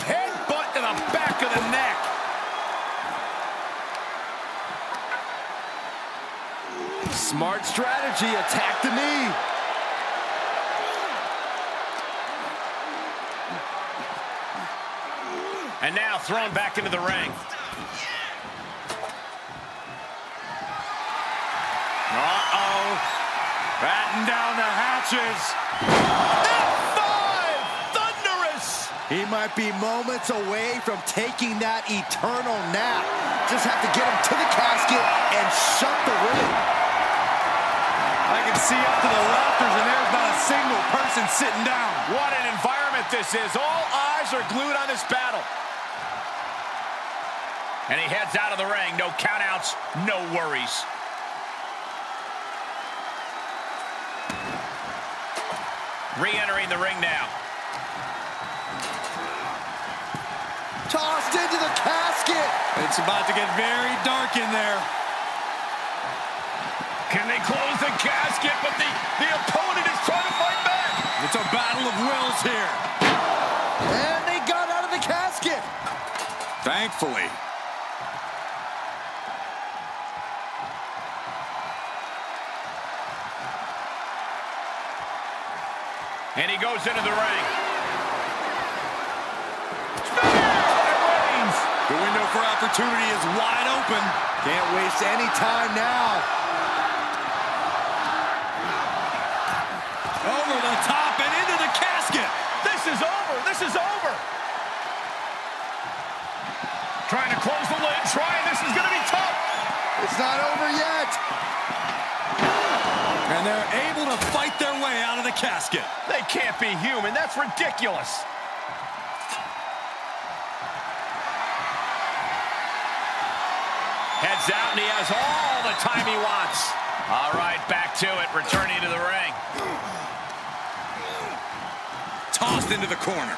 Headbutt to the back of the neck.
Smart strategy, attack the knee.
And now thrown back into the ring.
Uh-oh. Batten down the hatches.
F5! Thunderous!
He might be moments away from taking that eternal nap. Just have to get him to the casket and shut the ring.
I can see up to the rafters, and there's not a single person sitting down.
What an environment this is. All eyes are glued on this battle. And he heads out of the ring. No countouts, no worries. Re-entering the ring now.
Tossed into the casket.
It's about to get very dark in there.
Can they close the casket? But the opponent is trying to fight back.
It's a battle of wills here.
And they got out of the casket.
Thankfully.
And he goes into the ring.
The window for opportunity is wide open.
Can't waste any time now.
Over the top and into the casket.
This is over. This is over. Trying to close the lid. This is going to be tough.
It's not over yet.
And they're able to fight their way out of the casket.
They can't be human. That's ridiculous. Heads out, and he has all the time he wants. All right, back to it, returning to the ring.
Tossed into the corner.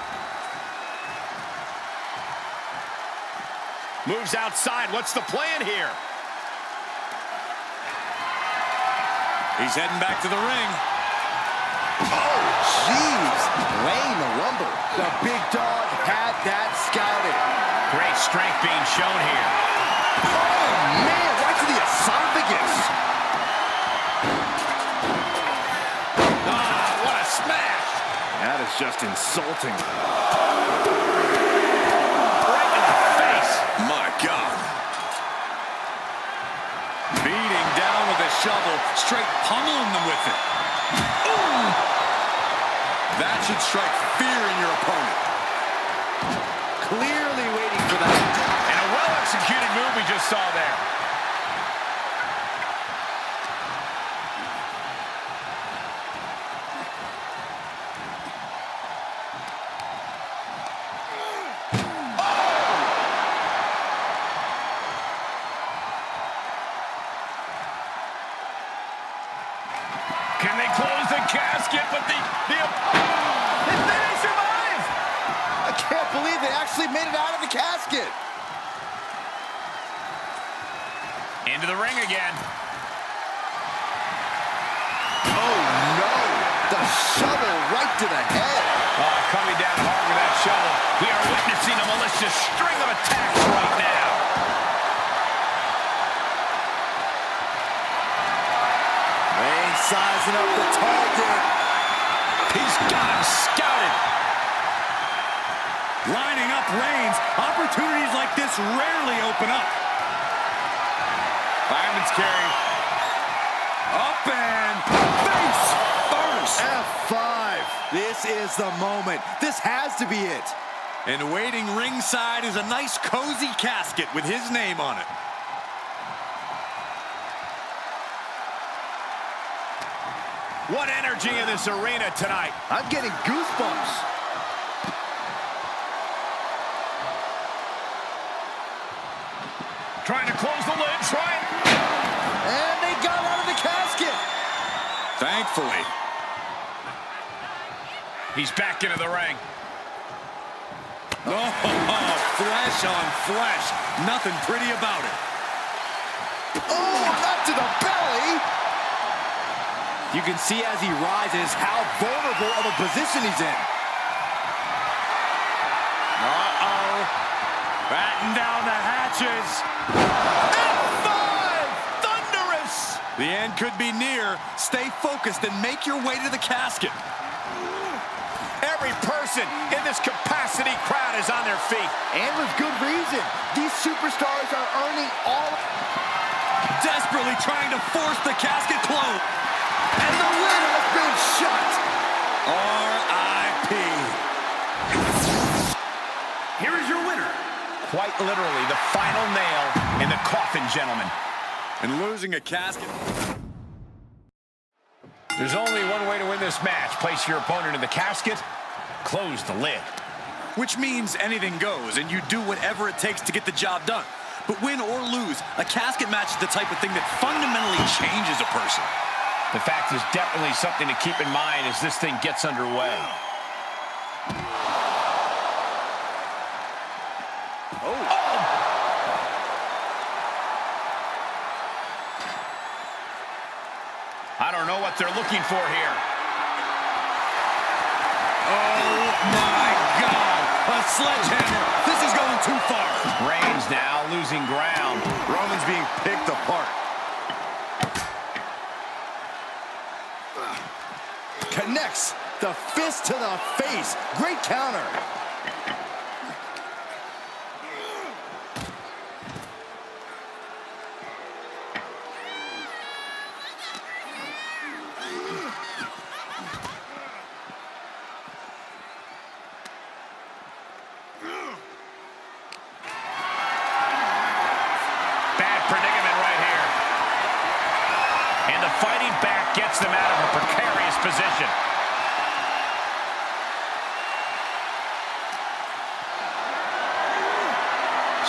Moves outside. What's the plan here?
He's heading back to the ring.
Oh, jeez. Laying the lumber. The big dog had that scouted.
Great strength being shown here.
Oh, man, right to the esophagus.
Ah, what a smash.
That is just insulting.
Right in the face.
My God. Beating down with a shovel, straight pummeling them with it. Ooh! That should strike fear in your opponent.
Clearly waiting for that.
And a well-executed move we just saw there. Can they close the casket? But they survive!
I can't believe they actually made it out of the casket.
Into the ring again.
Oh, no. The shovel right to the head.
Oh, coming down hard with that shovel. We are witnessing a malicious string of attacks right now.
Reigns sizing up the target.
He's got him scouted.
Lining up Reigns. Opportunities like this rarely open up.
Fireman's carry.
Up and face first.
F5. This is the moment. This has to be it.
And waiting ringside is a nice cozy casket with his name on it.
What energy in this arena tonight.
I'm getting goosebumps.
Trying to close the lid,
And they got out of the casket.
Thankfully.
He's back into the ring.
Oh, flesh on flesh. Nothing pretty about it.
Oh, not to the belly.
You can see as he rises how vulnerable of a position he's in.
Uh-oh. Batten down the hatches.
F5! Thunderous!
The end could be near. Stay focused and make your way to the casket.
Every person in this capacity crowd is on their feet.
And with good reason. These superstars are earning all...
Desperately trying to force the casket closed.
And the lid has been shut.
R.I.P.
Here is your winner.
Quite literally the final nail in the coffin, gentlemen.
And losing a casket.
There's only one way to win this match. Place your opponent in the casket, close the lid.
Which means anything goes, and you do whatever it takes to get the job done. But win or lose, a casket match is the type of thing that fundamentally changes a person.
The fact is definitely something to keep in mind as this thing gets underway. I don't know what they're looking for here.
Oh, my God. A sledgehammer. This is going too far.
Reigns now losing ground.
Roman's being picked apart.
Connects the fist to the face. Great counter.
Predicament right here. And the fighting back gets them out of a precarious position.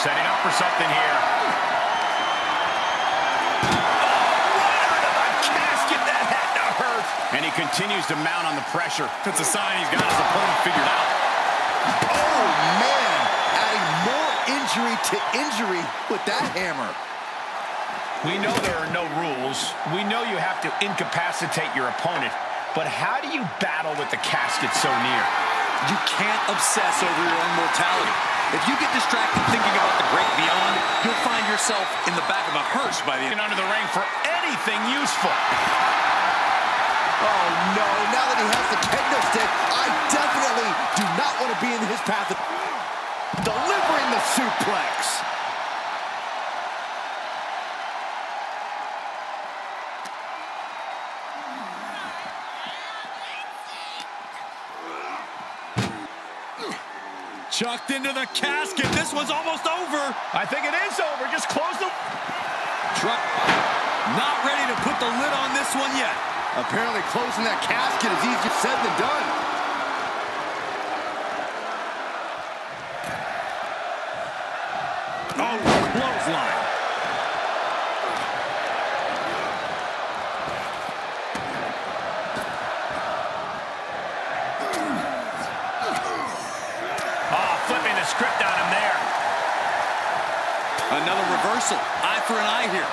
Setting up for something here. Right under the casket. That had to hurt. And he continues to mount on the pressure.
That's a sign he's got his opponent figured out.
Oh, man. Adding more injury to injury with that hammer.
We know there are no rules. We know you have to incapacitate your opponent. But how do you battle with the casket so near?
You can't obsess over your own mortality. If you get distracted thinking about the great beyond, you'll find yourself in the back of a hearse by the end.
Under the ring for anything useful.
Oh, no. Now that he has the kendo stick, I definitely do not want to be in his path. Delivering the suplex.
Chucked into the casket. This one's almost over.
I think it is over. Just close the...
Truck not ready to put the lid on this one yet.
Apparently closing that casket is easier said than done.
Oh, clothesline.
Flipping the script on him there.
Another reversal. Eye for an eye here.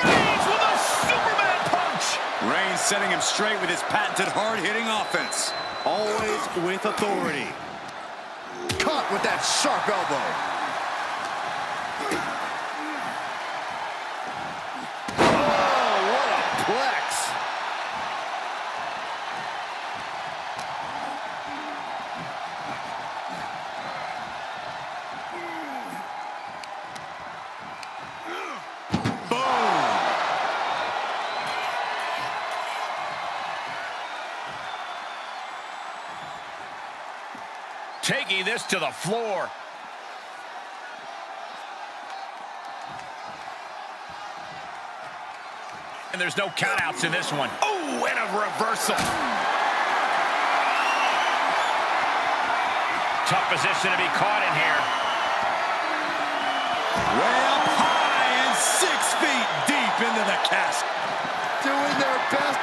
Reigns with a Superman punch.
Reigns setting him straight with his patented hard-hitting offense.
Always with authority. Caught with that sharp elbow. Oh, what a plex.
Taking this to the floor. And there's no countouts in this one. Oh, and a reversal. Tough position to be caught in here.
Way up high and 6 feet deep into the casket.
Doing their best.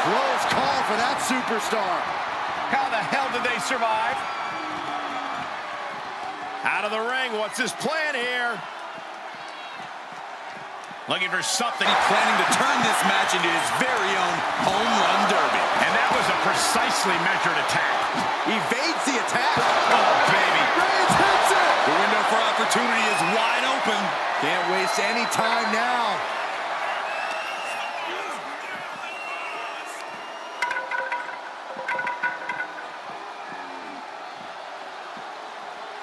Close call for that superstar.
How the hell did they survive? Out of the ring, what's his plan here? Looking for something.
Planning to turn this match into his very own home run derby.
And that was a precisely measured attack.
Evades the attack.
Oh, baby.
Reigns hits it.
The window for opportunity is wide open.
Can't waste any time now.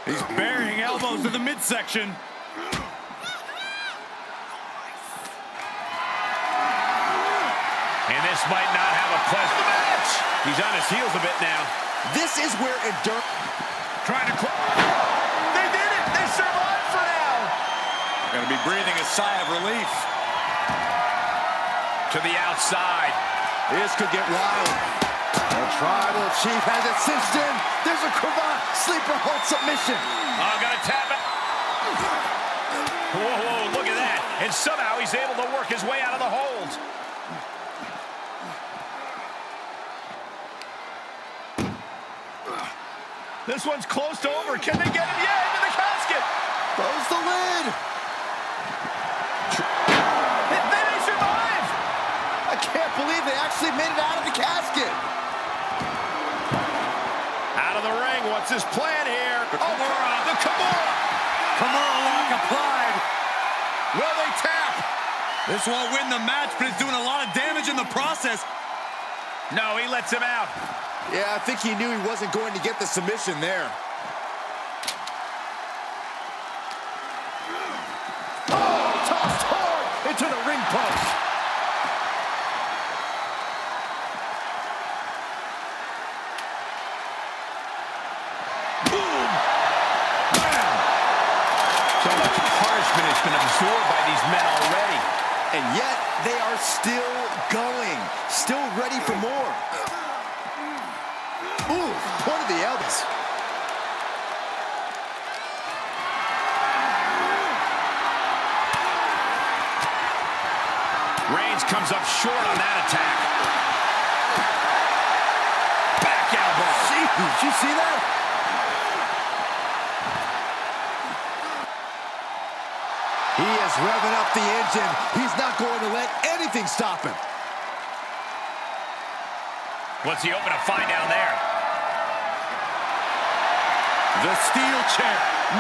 He's burying elbows to the midsection.
And this might not have a pleasant match. He's on his heels a bit now.
This is where endurance...
Trying to... They did it! They survived for now!
Gonna be breathing a sigh of relief.
To the outside.
This could get wild. The tribal chief has it cinched in. There's a cravat. Sleeper hold submission.
Oh, gonna tap it. Whoa, whoa, look at that. And somehow he's able to work his way out of the hold. This one's close to over. Can they get him? Yeah, into the casket.
Close the lid.
They may survive.
I can't believe they actually made it out of the casket.
Out of the ring. What's his plan here?
The Kimura.
The Kimura.
Kimura lock applied.
Will they tap?
This won't win the match, but it's doing a lot of damage in the process.
No, he lets him out.
Yeah, I think he knew he wasn't going to get the submission there. Oh, tossed hard into the ring post.
Boom! Bam! So much punishment has been absorbed by these men already.
And yet, they are still going. Still ready for more. Ooh, point of the elbows.
Reigns comes up short on that attack. Back elbow.
Did you see that? He is revving up the engine. He's not going to let anything stop him.
What's he hoping to find down there?
The steel chair,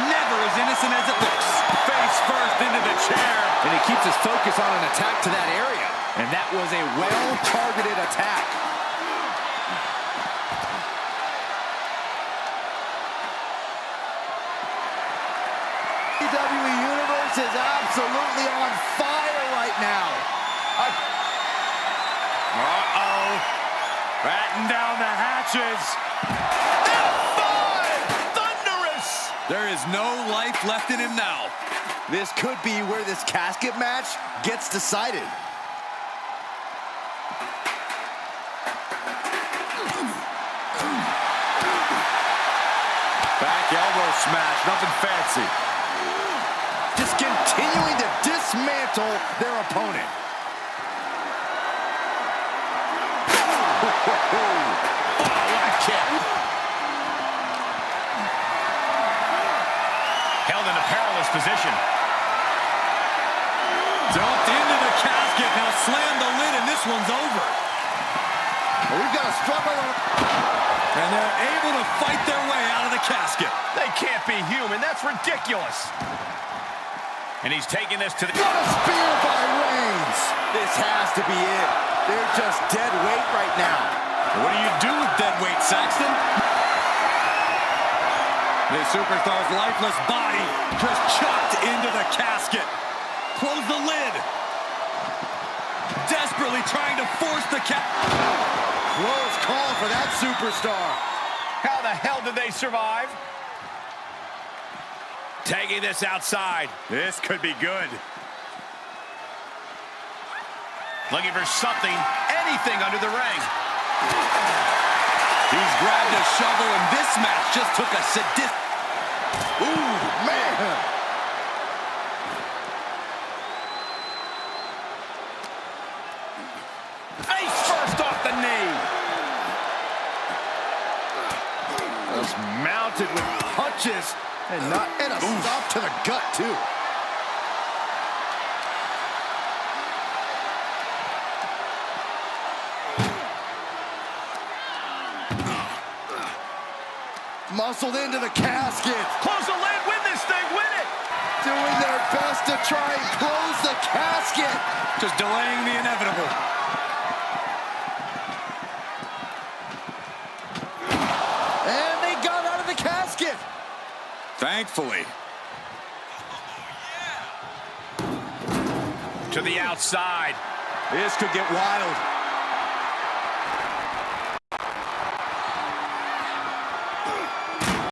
never as innocent as it looks. Face first into the chair.
And he keeps his focus on an attack to that area. And that was a well-targeted attack. WWE Universe is absolutely on fire right now.
Uh-oh. Batten down the hatches.
Thunderous!
There is no life left in him now.
This could be where this casket match gets decided.
Back elbow smash, nothing fancy.
Just continuing to dismantle their opponent.
Oh, what a kick. Held in a perilous position.
Dumped into the casket, now slam the lid and this one's over.
Well, we've got a struggle.
And they're able to fight their way out of the casket.
They can't be human. That's ridiculous. And he's taking this to the...
What a spear by Reigns. This has to be it. They're just dead weight right now.
What do you do with dead weight, Saxton? The superstar's lifeless body just chucked into the casket. Close the lid. Desperately trying to force the
Close call for that superstar.
How the hell did they survive? Tagging this outside.
This could be good.
Looking for something, anything under the ring.
He's grabbed a shovel, and this match just took a sadistic...
Ooh, man.
Face first off the knee.
Just mounted with punches and a stop to the gut, too. Muscled into the casket.
Close the lid, win this thing, win it.
Doing their best to try and close the casket.
Just delaying the inevitable. Thankfully.
To the outside.
This could get wild.